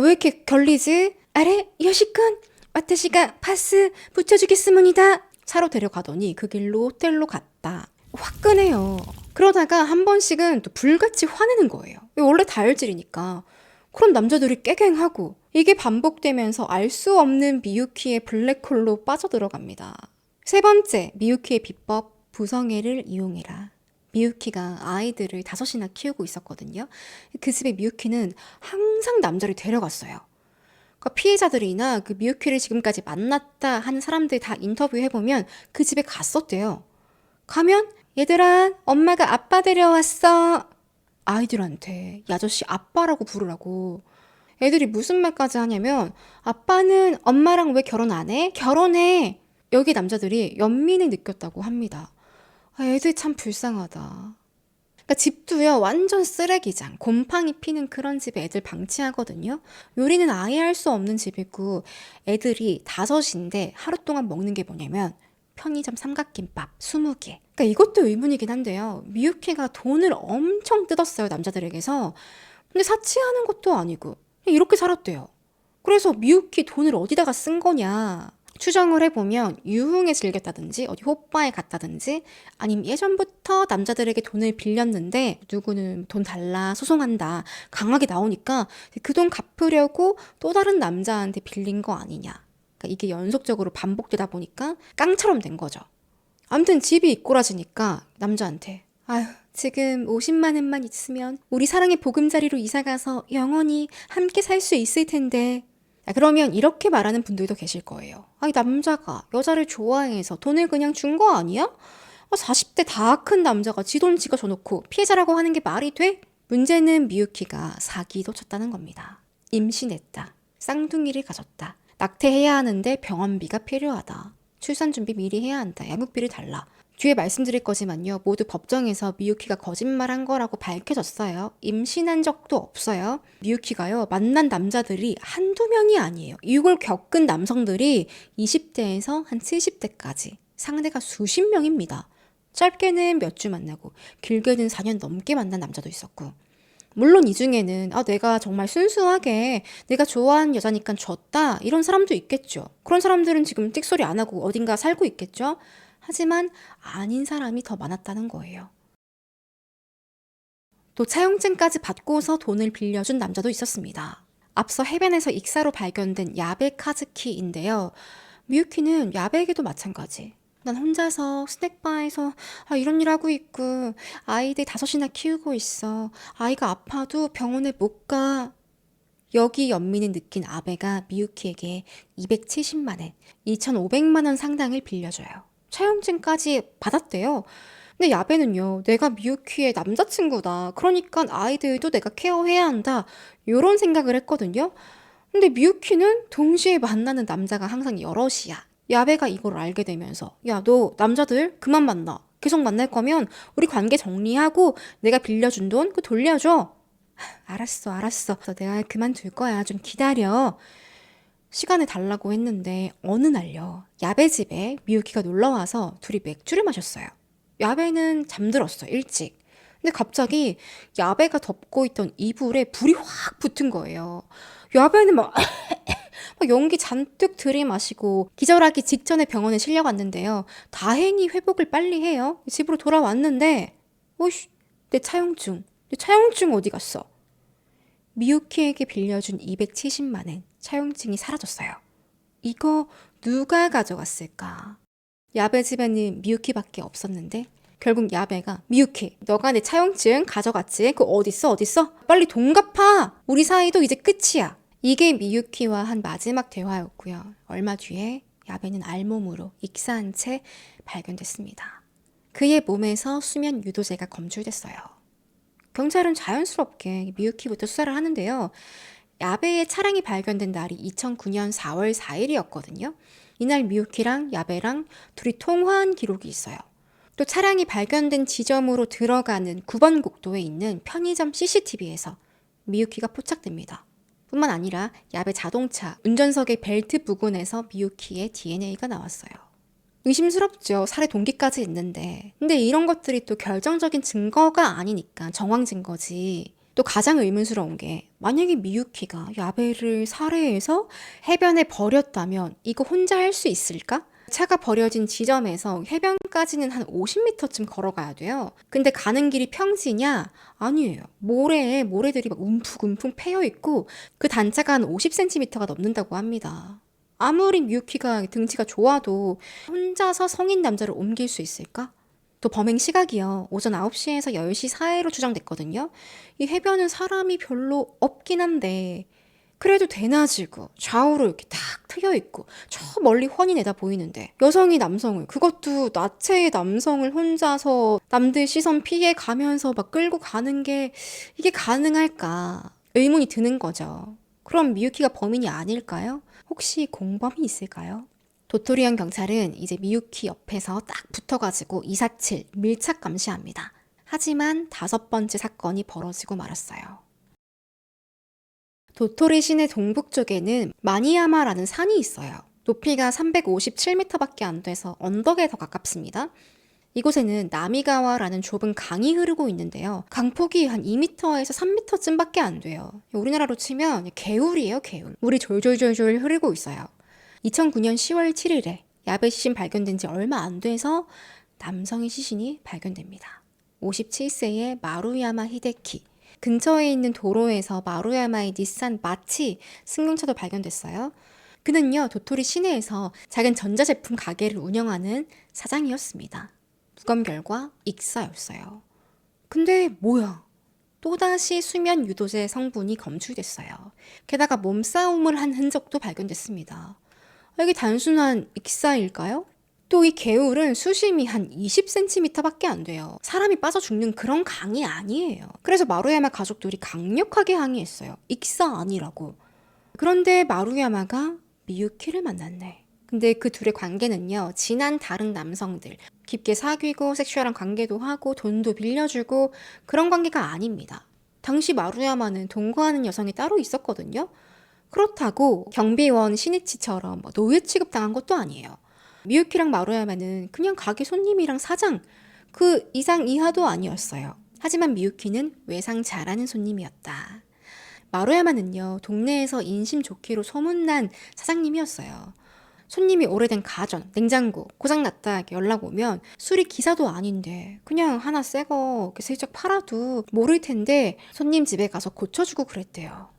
왜 이렇게 결리지? 아래 요시꾼 와타시가 파스 붙여주겠습니다. 차로 데려가더니 그 길로 호텔로 갔다. 화끈해요. 그러다가 한 번씩은 또 불같이 화내는 거예요. 원래 다혈질이니까. 그럼 남자들이 깨갱하고 이게 반복되면서 알 수 없는 미유키의 블랙홀로 빠져들어갑니다. 세 번째, 미유키의 비법, 부성애를 이용해라. 미유키가 아이들을 5이나 키우고 있었거든요. 그 집에 미유키는 항상 남자를 데려갔어요. 그러니까 피해자들이나 그 미유키를 지금까지 만났다 하는 사람들 다 인터뷰해보면 그 집에 갔었대요. 가면 얘들아 엄마가 아빠 데려왔어. 아이들한테 이 아저씨 아빠라고 부르라고. 애들이 무슨 말까지 하냐면 아빠는 엄마랑 왜 결혼 안 해? 결혼해. 여기 남자들이 연민을 느꼈다고 합니다. 애들 참 불쌍하다. 그러니까 집도요 완전 쓰레기장, 곰팡이 피는 그런 집에 애들 방치하거든요. 요리는 아예 할 수 없는 집이고 애들이 5인데 하루 동안 먹는 게 뭐냐면 편의점 삼각김밥 20개. 그러니까 이것도 의문이긴 한데요. 미유키가 돈을 엄청 뜯었어요, 남자들에게서. 근데 사치하는 것도 아니고 그냥 이렇게 살았대요. 그래서 미유키 돈을 어디다가 쓴 거냐. 추정을 해보면 유흥에 즐겼다든지 어디 호빠에 갔다든지 아니면 예전부터 남자들에게 돈을 빌렸는데 누구는 돈 달라 소송한다 강하게 나오니까 그 돈 갚으려고 또 다른 남자한테 빌린 거 아니냐. 그러니까 이게 연속적으로 반복되다 보니까 깡처럼 된 거죠. 아무튼 집이 이꼬라지니까 남자한테 아휴 지금 50만 원만 있으면 우리 사랑의 보금자리로 이사가서 영원히 함께 살 수 있을 텐데. 그러면 이렇게 말하는 분들도 계실 거예요. 아니 남자가 여자를 좋아해서 돈을 그냥 준 거 아니야? 40대 다 큰 남자가 지 돈 지가 줘놓고 피해자라고 하는 게 말이 돼? 문제는 미유키가 사기도 쳤다는 겁니다. 임신했다. 쌍둥이를 가졌다. 낙태해야 하는데 병원비가 필요하다. 출산 준비 미리 해야 한다. 양육비를 달라. 뒤에 말씀드릴 거지만요. 모두 법정에서 미유키가 거짓말한 거라고 밝혀졌어요. 임신한 적도 없어요. 미유키가요. 만난 남자들이 한두 명이 아니에요. 이걸 겪은 남성들이 20대에서 한 70대까지 상대가 수십 명입니다. 짧게는 몇 주 만나고 길게는 4년 넘게 만난 남자도 있었고 물론 이 중에는 내가 정말 순수하게 내가 좋아하는 여자니까 줬다 이런 사람도 있겠죠. 그런 사람들은 지금 띡소리 안 하고 어딘가 살고 있겠죠. 하지만 아닌 사람이 더 많았다는 거예요. 또 차용증까지 받고서 돈을 빌려준 남자도 있었습니다. 앞서 해변에서 익사로 발견된 야베 카즈키인데요. 미유키는 야베에게도 마찬가지. 난 혼자서 스낵바에서 이런 일 하고 있고 아이들 5이나 키우고 있어. 아이가 아파도 병원에 못 가. 여기 연민이 느낀 아베가 미유키에게 270만 엔, 2,500만 원 상당을 빌려줘요. 차용증까지 받았대요. 근데 야베는요, 내가 미유키의 남자친구다. 그러니까 아이들도 내가 케어해야 한다. 이런 생각을 했거든요. 근데 미유키는 동시에 만나는 남자가 항상 여럿이야. 야베가 이걸 알게 되면서 야, 너 남자들 그만 만나. 계속 만날 거면 우리 관계 정리하고 내가 빌려준 돈 그거 돌려줘. 알았어. 내가 그만둘 거야. 좀 기다려. 시간을 달라고 했는데 어느 날요. 야베 집에 미유키가 놀러와서 둘이 맥주를 마셨어요. 야베는 잠들었어, 일찍. 근데 갑자기 야베가 덮고 있던 이불에 불이 확 붙은 거예요. 야베는 막 연기 잔뜩 들이마시고 기절하기 직전에 병원에 실려갔는데요. 다행히 회복을 빨리 해요. 집으로 돌아왔는데 어이씨, 내 차용증 어디 갔어? 미유키에게 빌려준 270만 엔 차용증이 사라졌어요. 이거 누가 가져갔을까? 야베 집에는 미유키밖에 없었는데 결국 야베가 미유키 너가 내 차용증 가져갔지? 그거 어딨어? 빨리 돈 갚아! 우리 사이도 이제 끝이야. 이게 미유키와 한 마지막 대화였고요. 얼마 뒤에 야베는 알몸으로 익사한 채 발견됐습니다. 그의 몸에서 수면 유도제가 검출됐어요. 경찰은 자연스럽게 미유키부터 수사를 하는데요. 야베의 차량이 발견된 날이 2009년 4월 4일이었거든요. 이날 미유키랑 야베랑 둘이 통화한 기록이 있어요. 또 차량이 발견된 지점으로 들어가는 9번 국도에 있는 편의점 CCTV에서 미유키가 포착됩니다. 뿐만 아니라 야베 자동차 운전석의 벨트 부근에서 미유키의 DNA가 나왔어요. 의심스럽죠. 살해 동기까지 있는데. 근데 이런 것들이 또 결정적인 증거가 아니니까 정황 증거지. 또 가장 의문스러운 게 만약에 미유키가 야베를 살해해서 해변에 버렸다면 이거 혼자 할 수 있을까? 차가 버려진 지점에서 해변까지는 한 50m쯤 걸어가야 돼요. 근데 가는 길이 평지냐? 아니에요. 모래에 모래들이 막 움푹움푹 패여 있고 그 단차가 한 50cm가 넘는다고 합니다. 아무리 미유키가 등치가 좋아도 혼자서 성인 남자를 옮길 수 있을까? 또 범행 시각이요. 오전 9시에서 10시 사이로 추정됐거든요. 이 해변은 사람이 별로 없긴 한데 그래도 대낮이고 좌우로 이렇게 탁 트여 있고 저 멀리 훤히 내다 보이는데 여성이 남성을 그것도 나체의 남성을 혼자서 남들 시선 피해 가면서 막 끌고 가는 게 이게 가능할까 의문이 드는 거죠. 그럼 미유키가 범인이 아닐까요? 혹시 공범이 있을까요? 도토리현 경찰은 이제 미유키 옆에서 딱 붙어가지고 247 밀착 감시합니다. 하지만 5번째 사건이 벌어지고 말았어요. 도토리 시내 동북쪽에는 마니야마라는 산이 있어요. 높이가 357m밖에 안 돼서 언덕에 더 가깝습니다. 이곳에는 나미가와라는 좁은 강이 흐르고 있는데요. 강폭이 한 2m에서 3m쯤밖에 안 돼요. 우리나라로 치면 개울이에요, 개울. 물이 졸졸졸졸 흐르고 있어요. 2009년 10월 7일에 야베 시신 발견된 지 얼마 안 돼서 남성의 시신이 발견됩니다. 57세의 마루야마 히데키. 근처에 있는 도로에서 마루야마의 닛산 마치 승용차도 발견됐어요. 그는요, 도토리 시내에서 작은 전자제품 가게를 운영하는 사장이었습니다. 부검 결과 익사였어요. 근데 뭐야? 또다시 수면 유도제 성분이 검출됐어요. 게다가 몸싸움을 한 흔적도 발견됐습니다. 이게 단순한 익사일까요? 또 이 개울은 수심이 한 20cm밖에 안 돼요. 사람이 빠져 죽는 그런 강이 아니에요. 그래서 마루야마 가족들이 강력하게 항의했어요. 익사 아니라고. 그런데 마루야마가 미유키를 만났네. 근데 그 둘의 관계는요, 지난 다른 남성들, 깊게 사귀고 섹슈얼한 관계도 하고 돈도 빌려주고 그런 관계가 아닙니다. 당시 마루야마는 동거하는 여성이 따로 있었거든요. 그렇다고 경비원 시니치처럼 노예 취급당한 것도 아니에요. 미유키랑 마루야마는 그냥 가게 손님이랑 사장, 그 이상 이하도 아니었어요. 하지만 미유키는 외상 잘하는 손님이었다. 마루야마는요, 동네에서 인심 좋기로 소문난 사장님이었어요. 손님이 오래된 가전, 냉장고 고장났다 연락 오면 수리 기사도 아닌데 그냥 하나 새거 슬쩍 팔아도 모를 텐데 손님 집에 가서 고쳐주고 그랬대요.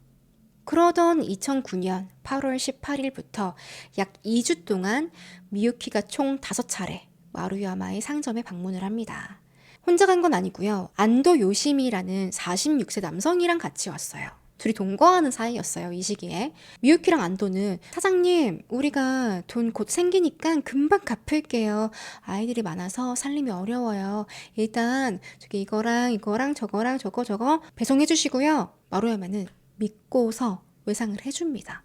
그러던 2009년 8월 18일부터 약 2주 동안 미유키가 총 5차례 마루야마의 상점에 방문을 합니다. 혼자 간 건 아니고요. 안도 요시미라는 46세 남성이랑 같이 왔어요. 둘이 동거하는 사이였어요, 이 시기에. 미유키랑 안도는 사장님, 우리가 돈 곧 생기니까 금방 갚을게요. 아이들이 많아서 살림이 어려워요. 일단 저기 이거랑 저거 배송해 주시고요. 마루야마는 믿고서 외상을 해줍니다.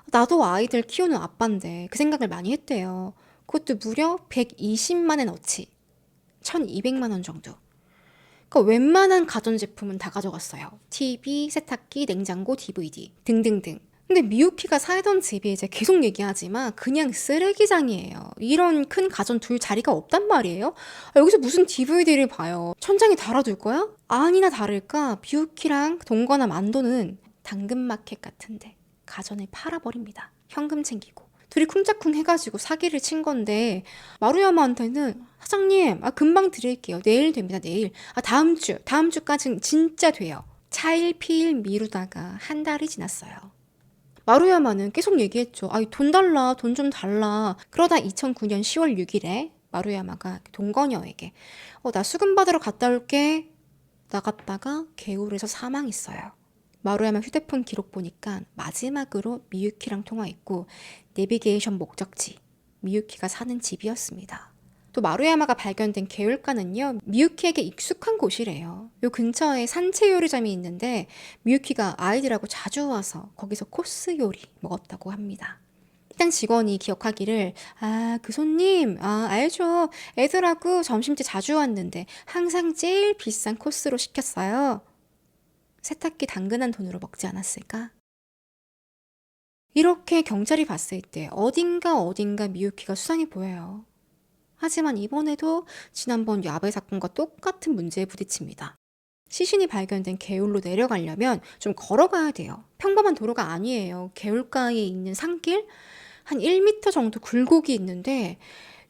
나도 아이들 키우는 아빠인데 그 생각을 많이 했대요. 그것도 무려 120만 엔어치, 1200만 원 정도. 그러니까 웬만한 가전제품은 다 가져갔어요. TV, 세탁기, 냉장고, DVD 등등등. 근데 미유키가 살던 집이 이제 계속 얘기하지만 그냥 쓰레기장이에요. 이런 큰 가전 둘 자리가 없단 말이에요. 여기서 무슨 DVD를 봐요. 천장에 달아둘 거야? 아니나 다를까 미유키랑 동거남 안도는 당근마켓 같은데 가전을 팔아버립니다. 현금 챙기고. 둘이 쿵짝쿵 해가지고 사기를 친 건데 마루야마한테는 사장님 금방 드릴게요. 내일 됩니다. 내일. 다음 주까지는 진짜 돼요. 차일피일 미루다가 한 달이 지났어요. 마루야마는 계속 얘기했죠. 돈 달라, 돈 좀 달라. 그러다 2009년 10월 6일에 마루야마가 동거녀에게 나 수금 받으러 갔다 올게. 나갔다가 개울에서 사망했어요. 마루야마 휴대폰 기록 보니까 마지막으로 미유키랑 통화했고 내비게이션 목적지, 미유키가 사는 집이었습니다. 또 마루야마가 발견된 개울가는요, 미유키에게 익숙한 곳이래요. 요 근처에 산채 요리점이 있는데 미유키가 아이들하고 자주 와서 거기서 코스 요리 먹었다고 합니다. 식당 직원이 기억하기를 그 손님 알죠. 애들하고 점심때 자주 왔는데 항상 제일 비싼 코스로 시켰어요. 세탁기 당근한 돈으로 먹지 않았을까? 이렇게 경찰이 봤을 때 어딘가 미유키가 수상해 보여요. 하지만 이번에도 지난번 야베 사건과 똑같은 문제에 부딪힙니다. 시신이 발견된 개울로 내려가려면 좀 걸어가야 돼요. 평범한 도로가 아니에요. 개울가에 있는 산길? 한 1m 정도 굴곡이 있는데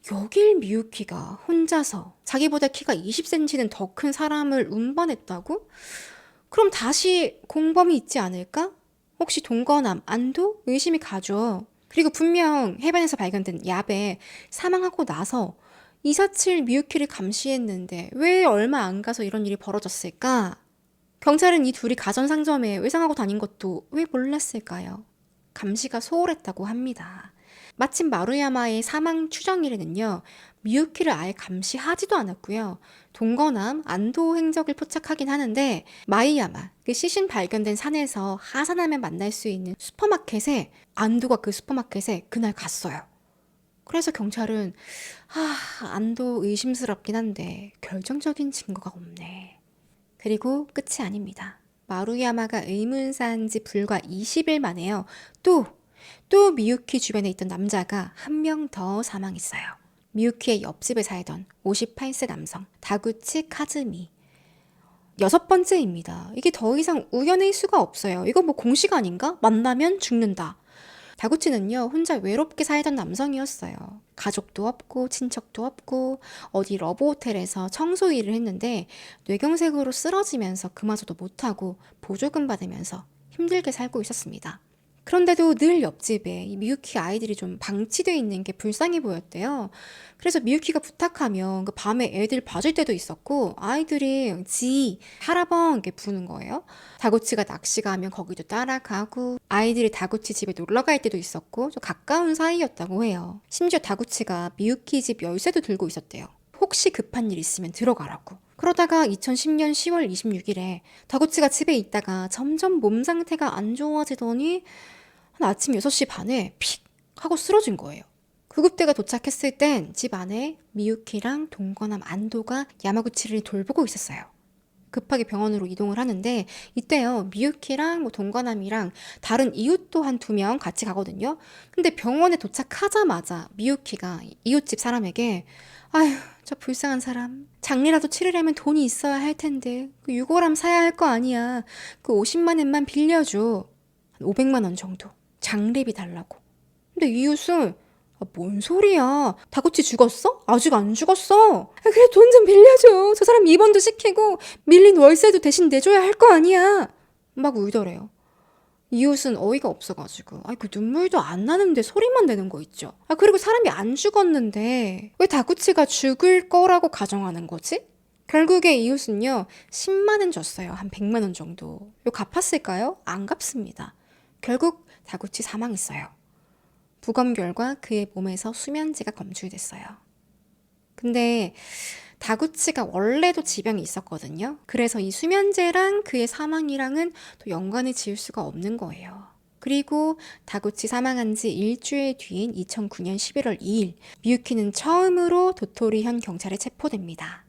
여길 미유키가 혼자서 자기보다 키가 20cm는 더 큰 사람을 운반했다고? 그럼 다시 공범이 있지 않을까? 혹시 동거남 안도? 의심이 가죠. 그리고 분명 해변에서 발견된 야베 사망하고 나서 247 미유키를 감시했는데 왜 얼마 안 가서 이런 일이 벌어졌을까? 경찰은 이 둘이 가전 상점에 외상하고 다닌 것도 왜 몰랐을까요? 감시가 소홀했다고 합니다. 마침 마루야마의 사망 추정일에는요, 미유키를 아예 감시하지도 않았고요. 동거남 안도 행적을 포착하긴 하는데 마이야마, 그 시신 발견된 산에서 하산하면 만날 수 있는 슈퍼마켓에 안도가 그 슈퍼마켓에 그날 갔어요. 그래서 경찰은 안도 의심스럽긴 한데 결정적인 증거가 없네. 그리고 끝이 아닙니다. 마루야마가 의문사한 지 불과 20일 만에요. 또 미유키 주변에 있던 남자가 한 명 더 사망했어요. 미유키의 옆집에 살던 58세 남성 다구치 카즈미. 6번째입니다. 이게 더 이상 우연일 수가 없어요. 이거 뭐 공식 아닌가? 만나면 죽는다. 다구치는요, 혼자 외롭게 살던 남성이었어요. 가족도 없고 친척도 없고 어디 러브호텔에서 청소 일을 했는데 뇌경색으로 쓰러지면서 그마저도 못하고 보조금 받으면서 힘들게 살고 있었습니다. 그런데도 늘 옆집에 이 미유키 아이들이 좀 방치되어 있는 게 불쌍해 보였대요. 그래서 미유키가 부탁하면 그 밤에 애들 봐줄 때도 있었고 아이들이 지, 하라벙 이렇게 부는 거예요. 다구치가 낚시 가면 거기도 따라가고 아이들이 다구치 집에 놀러 갈 때도 있었고 좀 가까운 사이였다고 해요. 심지어 다구치가 미유키 집 열쇠도 들고 있었대요. 혹시 급한 일 있으면 들어가라고. 그러다가 2010년 10월 26일에 다구치가 집에 있다가 점점 몸 상태가 안 좋아지더니 한 아침 6시 반에 픽 하고 쓰러진 거예요. 구급대가 도착했을 땐 집 안에 미유키랑 동거남 안도가 야마구치를 돌보고 있었어요. 급하게 병원으로 이동을 하는데 이때요 미유키랑 뭐 동거남이랑 다른 이웃도 한 2명 같이 가거든요. 근데 병원에 도착하자마자 미유키가 이웃집 사람에게 아휴 저 불쌍한 사람 장례라도 치르려면 돈이 있어야 할 텐데 그 유골함 사야 할 거 아니야. 그 50만 엔만 빌려줘. 한 500만 원 정도 장례비 달라고. 근데 이웃은 뭔 소리야? 다구치 죽었어? 아직 안 죽었어. 그래 돈 좀 빌려줘. 저 사람 입원도 시키고 밀린 월세도 대신 내줘야 할 거 아니야. 막 울더래요. 이웃은 어이가 없어가지고 그 눈물도 안 나는데 소리만 내는 거 있죠. 그리고 사람이 안 죽었는데 왜 다구치가 죽을 거라고 가정하는 거지? 결국에 이웃은요 10만 원 줬어요. 한 100만 원 정도. 이거 갚았을까요? 안 갚습니다. 결국 다구치 사망했어요. 부검 결과 그의 몸에서 수면제가 검출됐어요. 근데 다구치가 원래도 지병이 있었거든요. 그래서 이 수면제랑 그의 사망이랑은 또 연관을 지을 수가 없는 거예요. 그리고 다구치 사망한 지 일주일 뒤인 2009년 11월 2일 미유키는 처음으로 도토리현 경찰에 체포됩니다.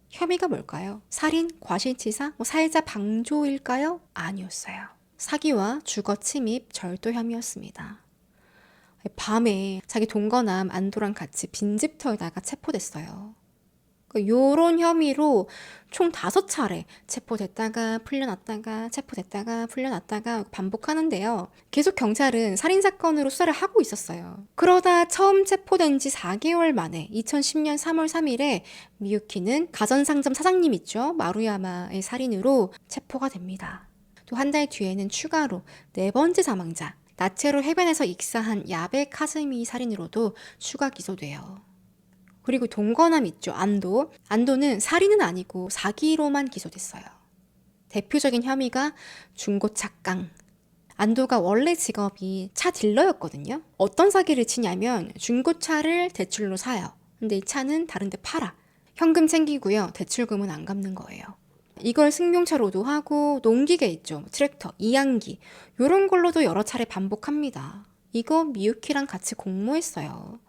혐의가 뭘까요? 살인, 과실치사, 살자 방조일까요? 아니었어요. 사기와 주거 침입, 절도 혐의였습니다. 밤에 자기 동거남 안도랑 같이 빈집 털다가 체포됐어요. 요런 혐의로 총 5차례 체포됐다가 풀려났다가 체포됐다가 풀려났다가 반복하는데요. 계속 경찰은 살인사건으로 수사를 하고 있었어요. 그러다 처음 체포된 지 4개월 만에 2010년 3월 3일에 미유키는 가전상점 사장님 있죠? 마루야마의 살인으로 체포가 됩니다. 또 한 달 뒤에는 추가로 4번째 사망자 나체로 해변에서 익사한 야베 카즈미 살인으로도 추가 기소돼요. 그리고 동거남 있죠, 안도. 안도는 살인은 아니고 사기로만 기소됐어요. 대표적인 혐의가 중고차깡. 안도가 원래 직업이 차 딜러였거든요. 어떤 사기를 치냐면 중고차를 대출로 사요. 근데 이 차는 다른 데 팔아. 현금 챙기고요. 대출금은 안 갚는 거예요. 이걸 승용차로도 하고 농기계 있죠. 트랙터, 이양기 이런 걸로도 여러 차례 반복합니다. 이거 미유키랑 같이 공모했어요.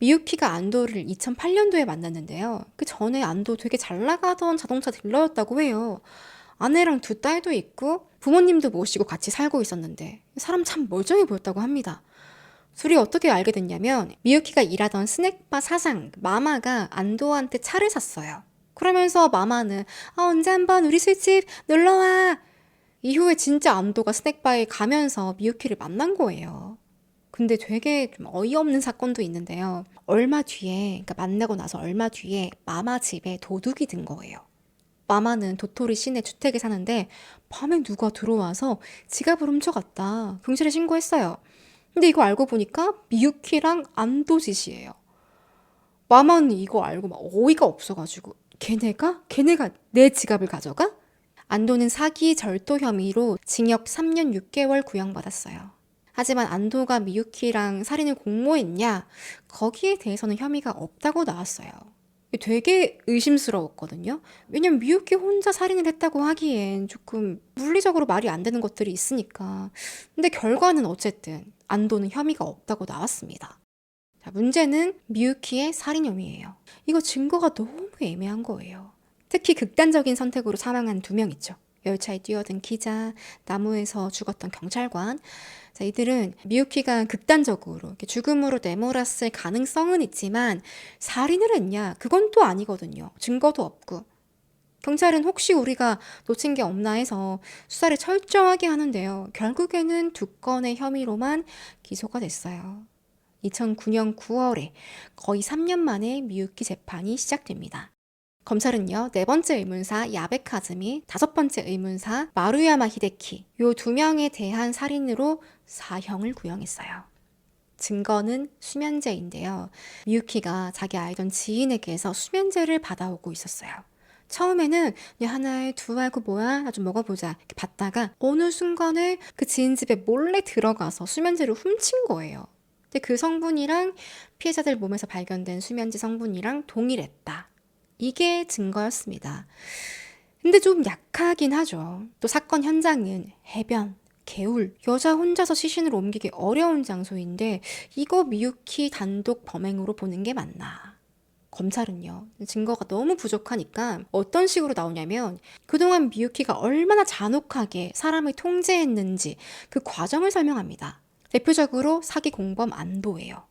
미유키가 안도를 2008년도에 만났는데요. 그 전에 안도 되게 잘 나가던 자동차 딜러였다고 해요. 아내랑 2딸도 있고 부모님도 모시고 같이 살고 있었는데 사람 참 멀쩡해 보였다고 합니다. 둘이 어떻게 알게 됐냐면 미유키가 일하던 스낵바 사장 마마가 안도한테 차를 샀어요. 그러면서 마마는 언제 한번 우리 술집 놀러와. 이후에 진짜 안도가 스낵바에 가면서 미유키를 만난 거예요. 근데 되게 좀 어이없는 사건도 있는데요. 얼마 뒤에, 그러니까 만나고 나서 얼마 뒤에 마마 집에 도둑이 든 거예요. 마마는 도토리 시내 주택에 사는데 밤에 누가 들어와서 지갑을 훔쳐갔다. 경찰에 신고했어요. 근데 이거 알고 보니까 미유키랑 안도 짓이에요. 마마는 이거 알고 막 어이가 없어가지고 걔네가 내 지갑을 가져가? 안도는 사기 절도 혐의로 징역 3년 6개월 구형받았어요. 하지만 안도가 미유키랑 살인을 공모했냐? 거기에 대해서는 혐의가 없다고 나왔어요. 되게 의심스러웠거든요. 왜냐면 미유키 혼자 살인을 했다고 하기엔 조금 물리적으로 말이 안 되는 것들이 있으니까. 근데 결과는 어쨌든 안도는 혐의가 없다고 나왔습니다. 자, 문제는 미유키의 살인 혐의예요. 이거 증거가 너무 애매한 거예요. 특히 극단적인 선택으로 사망한 2명 있죠. 열차에 뛰어든 기자, 나무에서 죽었던 경찰관. 자, 이들은 미유키가 극단적으로 이렇게 죽음으로 내몰았을 가능성은 있지만 살인을 했냐? 그건 또 아니거든요. 증거도 없고. 경찰은 혹시 우리가 놓친 게 없나 해서 수사를 철저하게 하는데요. 결국에는 2건의 혐의로만 기소가 됐어요. 2009년 9월에 거의 3년 만에 미유키 재판이 시작됩니다. 검찰은요, 4번째 의문사 야베 카즈미, 5번째 의문사 마루야마 히데키, 요 2명에 대한 살인으로 사형을 구형했어요. 증거는 수면제인데요. 미유키가 자기 알던 지인에게서 수면제를 받아오고 있었어요. 처음에는 그냥 하나에 두 알고 뭐야? 나 좀 먹어보자. 이렇게 받다가 어느 순간에 그 지인 집에 몰래 들어가서 수면제를 훔친 거예요. 근데 그 성분이랑 피해자들 몸에서 발견된 수면제 성분이랑 동일했다. 이게 증거였습니다. 근데 좀 약하긴 하죠. 또 사건 현장은 해변, 개울, 여자 혼자서 시신을 옮기기 어려운 장소인데 이거 미유키 단독 범행으로 보는 게 맞나? 검찰은요, 증거가 너무 부족하니까 어떤 식으로 나오냐면 그동안 미유키가 얼마나 잔혹하게 사람을 통제했는지 그 과정을 설명합니다. 대표적으로 사기 공범 안도예요.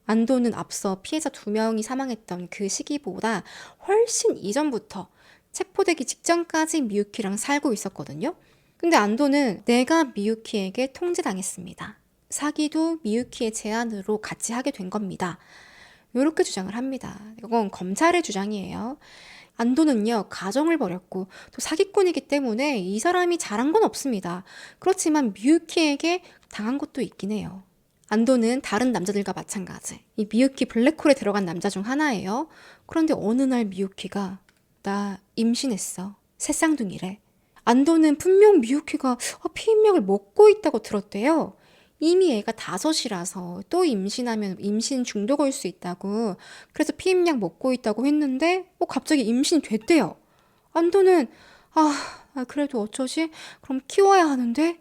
안도는 앞서 피해자 2명이 사망했던 그 시기보다 훨씬 이전부터 체포되기 직전까지 미유키랑 살고 있었거든요. 근데 안도는 내가 미유키에게 통제당했습니다. 사기도 미유키의 제안으로 같이 하게 된 겁니다. 이렇게 주장을 합니다. 이건 검찰의 주장이에요. 안도는요, 가정을 버렸고 또 사기꾼이기 때문에 이 사람이 잘한 건 없습니다. 그렇지만 미유키에게 당한 것도 있긴 해요. 안도는 다른 남자들과 마찬가지. 이 미유키 블랙홀에 들어간 남자 중 하나예요. 그런데 어느 날 미유키가 나 임신했어. 새쌍둥이래. 안도는 분명 미유키가 피임약을 먹고 있다고 들었대요. 이미 애가 5이라서 또 임신하면 임신 중독 올 수 있다고 그래서 피임약 먹고 있다고 했는데 갑자기 임신이 됐대요. 안도는 그래도 어쩌지? 그럼 키워야 하는데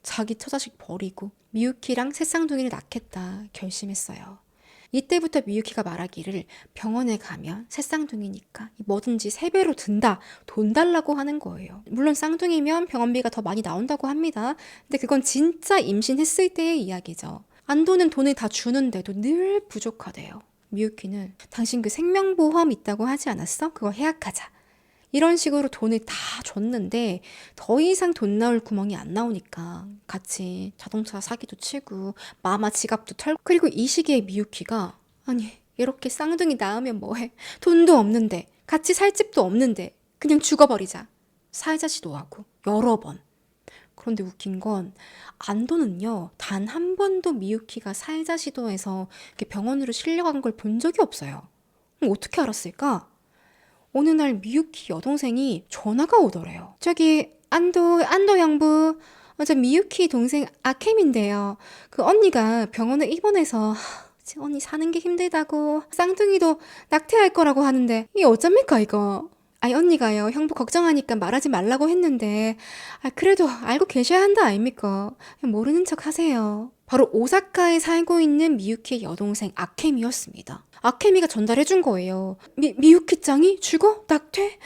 자기 처자식 버리고 미유키랑 새쌍둥이를 낳겠다 결심했어요. 이때부터 미유키가 말하기를 병원에 가면 새쌍둥이니까 뭐든지 3배로 든다. 돈 달라고 하는 거예요. 물론 쌍둥이면 병원비가 더 많이 나온다고 합니다. 근데 그건 진짜 임신했을 때의 이야기죠. 안도는 돈을 다 주는데도 늘 부족하대요. 미유키는 당신 그 생명보험 있다고 하지 않았어? 그거 해약하자. 이런 식으로 돈을 다 줬는데 더 이상 돈 나올 구멍이 안 나오니까 같이 자동차 사기도 치고 마마 지갑도 털고 그리고 이 시기에 미유키가 아니 이렇게 쌍둥이 낳으면 뭐해 돈도 없는데 같이 살 집도 없는데 그냥 죽어버리자 살자 시도하고 여러 번 그런데 웃긴 건 안도는요 단 한 번도 미유키가 살자 시도해서 이렇게 병원으로 실려간 걸 본 적이 없어요. 그럼 어떻게 알았을까? 어느 날 미유키 여동생이 전화가 오더래요. 저기 안도 형부 저 미유키 동생 아캠인데요. 그 언니가 병원에 입원해서 언니 사는 게 힘들다고 쌍둥이도 낙태할 거라고 하는데 이게 어쩝니까 이거. 아니 언니가요 형부 걱정하니까 말하지 말라고 했는데 그래도 알고 계셔야 한다 아닙니까. 모르는 척 하세요. 바로 오사카에 살고 있는 미유키의 여동생 아케미였습니다. 아케미가 전달해준 거예요. 미유키짱이 죽어? 낙태?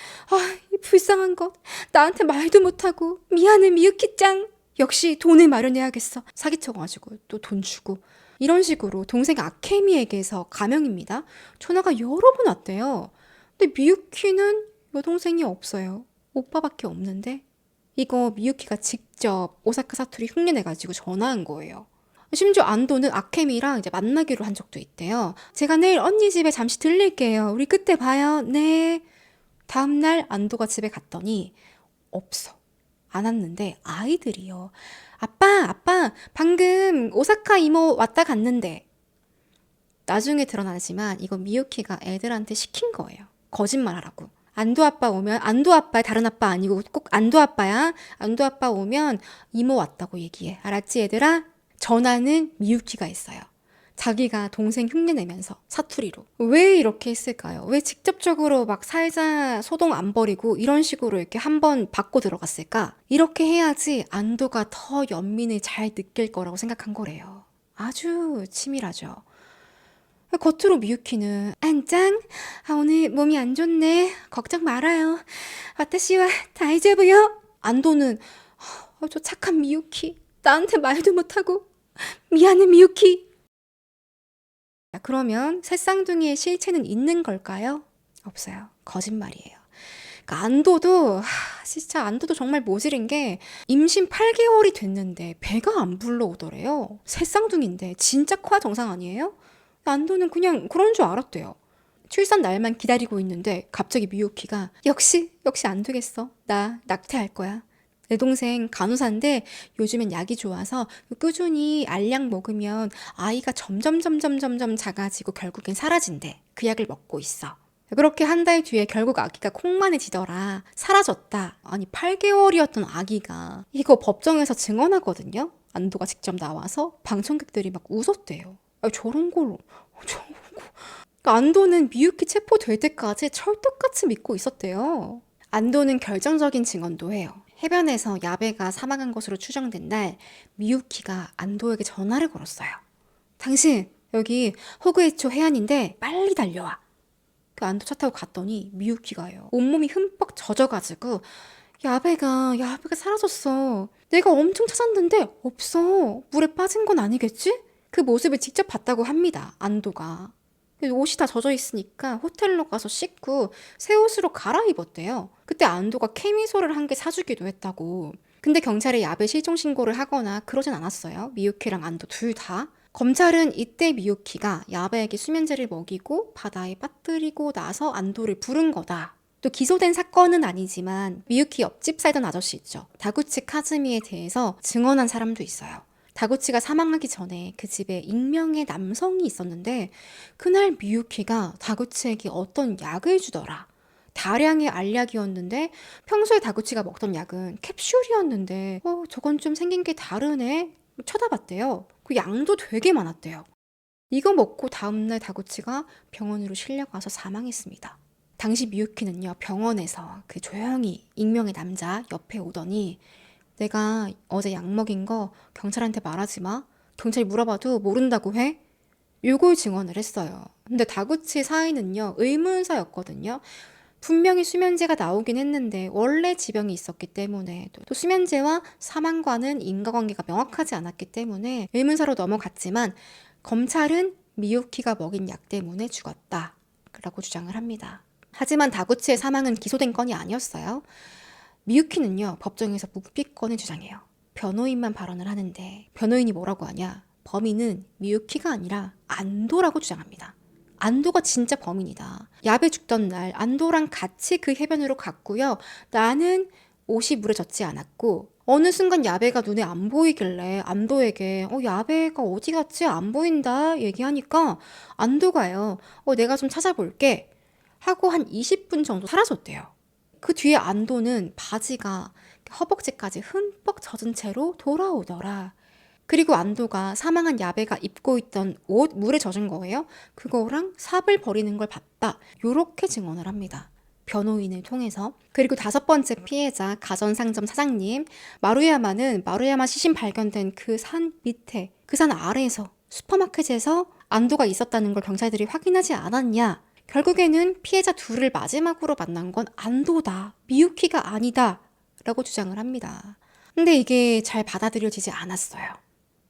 이 불쌍한 것. 나한테 말도 못하고 미안해 미유키짱. 역시 돈을 마련해야겠어. 사기쳐가지고 또 돈 주고. 이런 식으로 동생 아케미에게서 가명입니다. 전화가 여러 번 왔대요. 근데 미유키는 여동생이 없어요. 오빠밖에 없는데 이거 미유키가 직접 오사카 사투리 흉내내가지고 전화한 거예요. 심지어 안도는 아케미랑 이제 만나기로 한 적도 있대요. 제가 내일 언니 집에 잠시 들릴게요. 우리 그때 봐요. 네. 다음날 안도가 집에 갔더니 없어. 안 왔는데 아이들이요. 아빠, 방금 오사카 이모 왔다 갔는데. 나중에 드러나지만 이거 미유키가 애들한테 시킨 거예요. 거짓말하라고. 안도 아빠 오면 안도 아빠 다른 아빠 아니고 꼭 안도 아빠야. 안도 아빠 오면 이모 왔다고 얘기해. 알았지 얘들아? 전화는 미유키가 했어요. 자기가 동생 흉내내면서 사투리로. 왜 이렇게 했을까요? 왜 직접적으로 막 살자 소동 안 버리고 이런 식으로 이렇게 한번 받고 들어갔을까? 이렇게 해야지 안도가 더 연민을 잘 느낄 거라고 생각한 거래요. 아주 치밀하죠. 겉으로 미유키는 안짱 오늘 몸이 안 좋네 걱정 말아요 와타시와 다이제부요 안도는 저 착한 미유키 나한테 말도 못하고 미안해 미유키. 자, 그러면 새쌍둥이의 실체는 있는 걸까요? 없어요. 거짓말이에요. 그러니까 진짜 안도도 정말 모질인 게 임신 8개월이 됐는데 배가 안 불러오더래요. 새쌍둥이인데 진짜 커야 정상 아니에요? 안도는 그냥 그런 줄 알았대요. 출산 날만 기다리고 있는데 갑자기 미유키가 역시 안 되겠어. 나 낙태할 거야. 내 동생 간호사인데 요즘엔 약이 좋아서 꾸준히 알약 먹으면 아이가 점점 작아지고 결국엔 사라진대. 그 약을 먹고 있어. 그렇게 한 달 뒤에 결국 아기가 콩만해지더라. 사라졌다. 아니 8개월이었던 아기가 이거 법정에서 증언하거든요. 안도가 직접 나와서 방청객들이 막 웃었대요. 저런 걸로 그러니까 안도는 미유키 체포될 때까지 철떡같이 믿고 있었대요. 안도는 결정적인 증언도 해요. 해변에서 야베가 사망한 것으로 추정된 날 미유키가 안도에게 전화를 걸었어요. 당신 여기 호그에초 해안인데 빨리 달려와. 그 안도 차 타고 갔더니 미유키가요. 온몸이 흠뻑 젖어가지고 야베가 사라졌어. 내가 엄청 찾았는데 없어. 물에 빠진 건 아니겠지? 그 모습을 직접 봤다고 합니다. 안도가. 옷이 다 젖어 있으니까 호텔로 가서 씻고 새 옷으로 갈아입었대요. 그때 안도가 케미소를 한 개 사주기도 했다고. 근데 경찰에 야베 실종 신고를 하거나 그러진 않았어요. 미유키랑 안도 둘 다. 검찰은 이때 미유키가 야베에게 수면제를 먹이고 바다에 빠뜨리고 나서 안도를 부른 거다. 또 기소된 사건은 아니지만 미유키 옆집 살던 아저씨 있죠. 다구치 카즈미에 대해서 증언한 사람도 있어요. 다구치가 사망하기 전에 그 집에 익명의 남성이 있었는데 그날 미유키가 다구치에게 어떤 약을 주더라. 다량의 알약이었는데 평소에 다구치가 먹던 약은 캡슐이었는데 저건 좀 생긴 게 다르네? 쳐다봤대요. 그 양도 되게 많았대요. 이거 먹고 다음날 다구치가 병원으로 실려가서 사망했습니다. 당시 미유키는요, 병원에서 그 조용히 익명의 남자 옆에 오더니 내가 어제 약 먹인 거 경찰한테 말하지 마. 경찰이 물어봐도 모른다고 해? 요걸 증언을 했어요. 근데 다구치 사인은요, 의문사였거든요. 분명히 수면제가 나오긴 했는데 원래 지병이 있었기 때문에 또 수면제와 사망과는 인과관계가 명확하지 않았기 때문에 의문사로 넘어갔지만 검찰은 미유키가 먹인 약 때문에 죽었다 라고 주장을 합니다. 하지만 다구치의 사망은 기소된 건이 아니었어요. 미유키는요, 법정에서 묵비권을 주장해요. 변호인만 발언을 하는데 변호인이 뭐라고 하냐? 범인은 미유키가 아니라 안도라고 주장합니다. 안도가 진짜 범인이다. 야베 죽던 날 안도랑 같이 그 해변으로 갔고요. 나는 옷이 물에 젖지 않았고 어느 순간 야베가 눈에 안 보이길래 안도에게 야베가 어디 갔지? 안 보인다 얘기하니까 안도가요. 내가 좀 찾아볼게 하고 한 20분 정도 사라졌대요. 그 뒤에 안도는 바지가 허벅지까지 흠뻑 젖은 채로 돌아오더라. 그리고 안도가 사망한 야베가 입고 있던 옷 물에 젖은 거예요. 그거랑 삽을 버리는 걸 봤다. 요렇게 증언을 합니다. 변호인을 통해서. 그리고 5번째 피해자 가전상점 사장님 마루야마는 마루야마 시신 발견된 그 산 밑에 그 산 아래에서 슈퍼마켓에서 안도가 있었다는 걸 경찰들이 확인하지 않았냐. 결국에는 피해자 둘을 마지막으로 만난 건 안도다. 미유키가 아니다. 라고 주장을 합니다. 근데 이게 잘 받아들여지지 않았어요.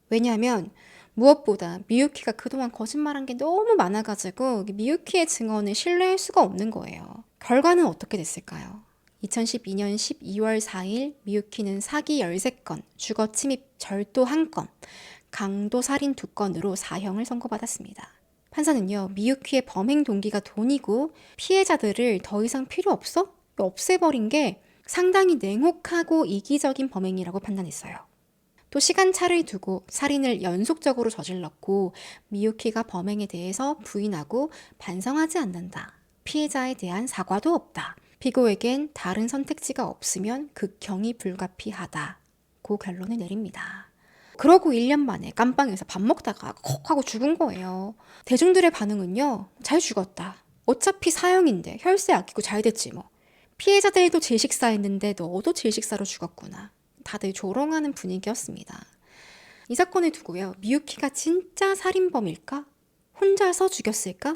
왜냐하면 무엇보다 미유키가 그동안 거짓말한 게 너무 많아가지고 미유키의 증언을 신뢰할 수가 없는 거예요. 결과는 어떻게 됐을까요? 2012년 12월 4일 미유키는 사기 13건, 주거 침입 절도 1건, 강도 살인 2건으로 사형을 선고받았습니다. 판사는요, 미유키의 범행 동기가 돈이고 피해자들을 더 이상 필요 없어? 없애버린 게 상당히 냉혹하고 이기적인 범행이라고 판단했어요. 또 시간차를 두고 살인을 연속적으로 저질렀고 미유키가 범행에 대해서 부인하고 반성하지 않는다. 피해자에 대한 사과도 없다. 피고에겐 다른 선택지가 없으면 극형이 불가피하다. 고 결론을 내립니다. 그러고 1년 만에 깜빵에서 밥 먹다가 콕 하고 죽은 거예요. 대중들의 반응은요, 잘 죽었다. 어차피 사형인데 혈세 아끼고 잘 됐지 뭐. 피해자들도 질식사했는데 너도 질식사로 죽었구나. 다들 조롱하는 분위기였습니다. 이 사건을 두고요, 미유키가 진짜 살인범일까? 혼자서 죽였을까?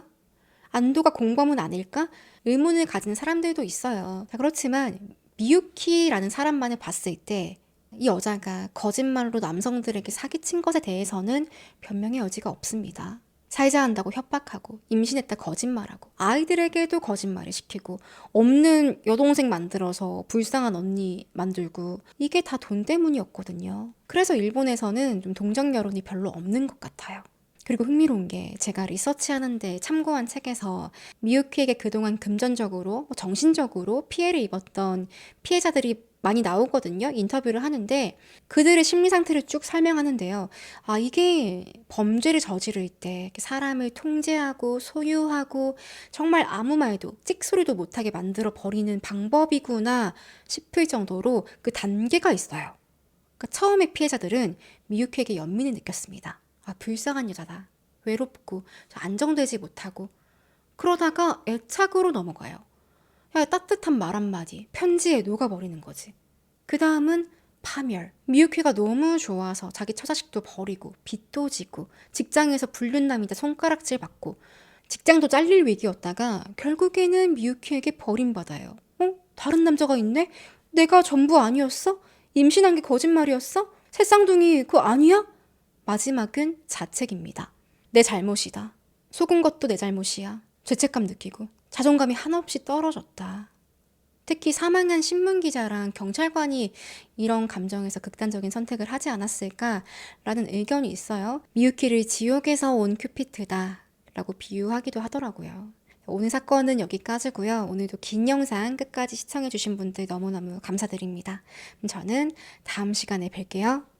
안도가 공범은 아닐까? 의문을 가진 사람들도 있어요. 그렇지만 미유키라는 사람만을 봤을 때 이 여자가 거짓말로 남성들에게 사기친 것에 대해서는 변명의 여지가 없습니다. 살자 한다고 협박하고 임신했다 거짓말하고 아이들에게도 거짓말을 시키고 없는 여동생 만들어서 불쌍한 언니 만들고 이게 다 돈 때문이었거든요. 그래서 일본에서는 좀 동정 여론이 별로 없는 것 같아요. 그리고 흥미로운 게 제가 리서치하는데 참고한 책에서 미유키에게 그동안 금전적으로 정신적으로 피해를 입었던 피해자들이 많이 나오거든요. 인터뷰를 하는데 그들의 심리 상태를 쭉 설명하는데요. 아, 이게 범죄를 저지를 때 사람을 통제하고 소유하고 정말 아무 말도 찍소리도 못하게 만들어 버리는 방법이구나 싶을 정도로 그 단계가 있어요. 그러니까 처음에 피해자들은 미유키에게 연민을 느꼈습니다. 아, 불쌍한 여자다. 외롭고 안정되지 못하고 그러다가 애착으로 넘어가요. 야, 따뜻한 말 한마디, 편지에 녹아버리는 거지. 그 다음은 파멸. 미유키가 너무 좋아서 자기 처자식도 버리고 빚도 지고 직장에서 불륜남이다 손가락질 받고 직장도 잘릴 위기였다가 결국에는 미유키에게 버림받아요. 다른 남자가 있네? 내가 전부 아니었어? 임신한 게 거짓말이었어? 새쌍둥이 그거 아니야? 마지막은 자책입니다. 내 잘못이다. 속은 것도 내 잘못이야. 죄책감 느끼고 자존감이 한없이 떨어졌다. 특히 사망한 신문기자랑 경찰관이 이런 감정에서 극단적인 선택을 하지 않았을까라는 의견이 있어요. 미유키를 지옥에서 온 큐피트다 라고 비유하기도 하더라고요. 오늘 사건은 여기까지고요. 오늘도 긴 영상 끝까지 시청해주신 분들 너무너무 감사드립니다. 저는 다음 시간에 뵐게요.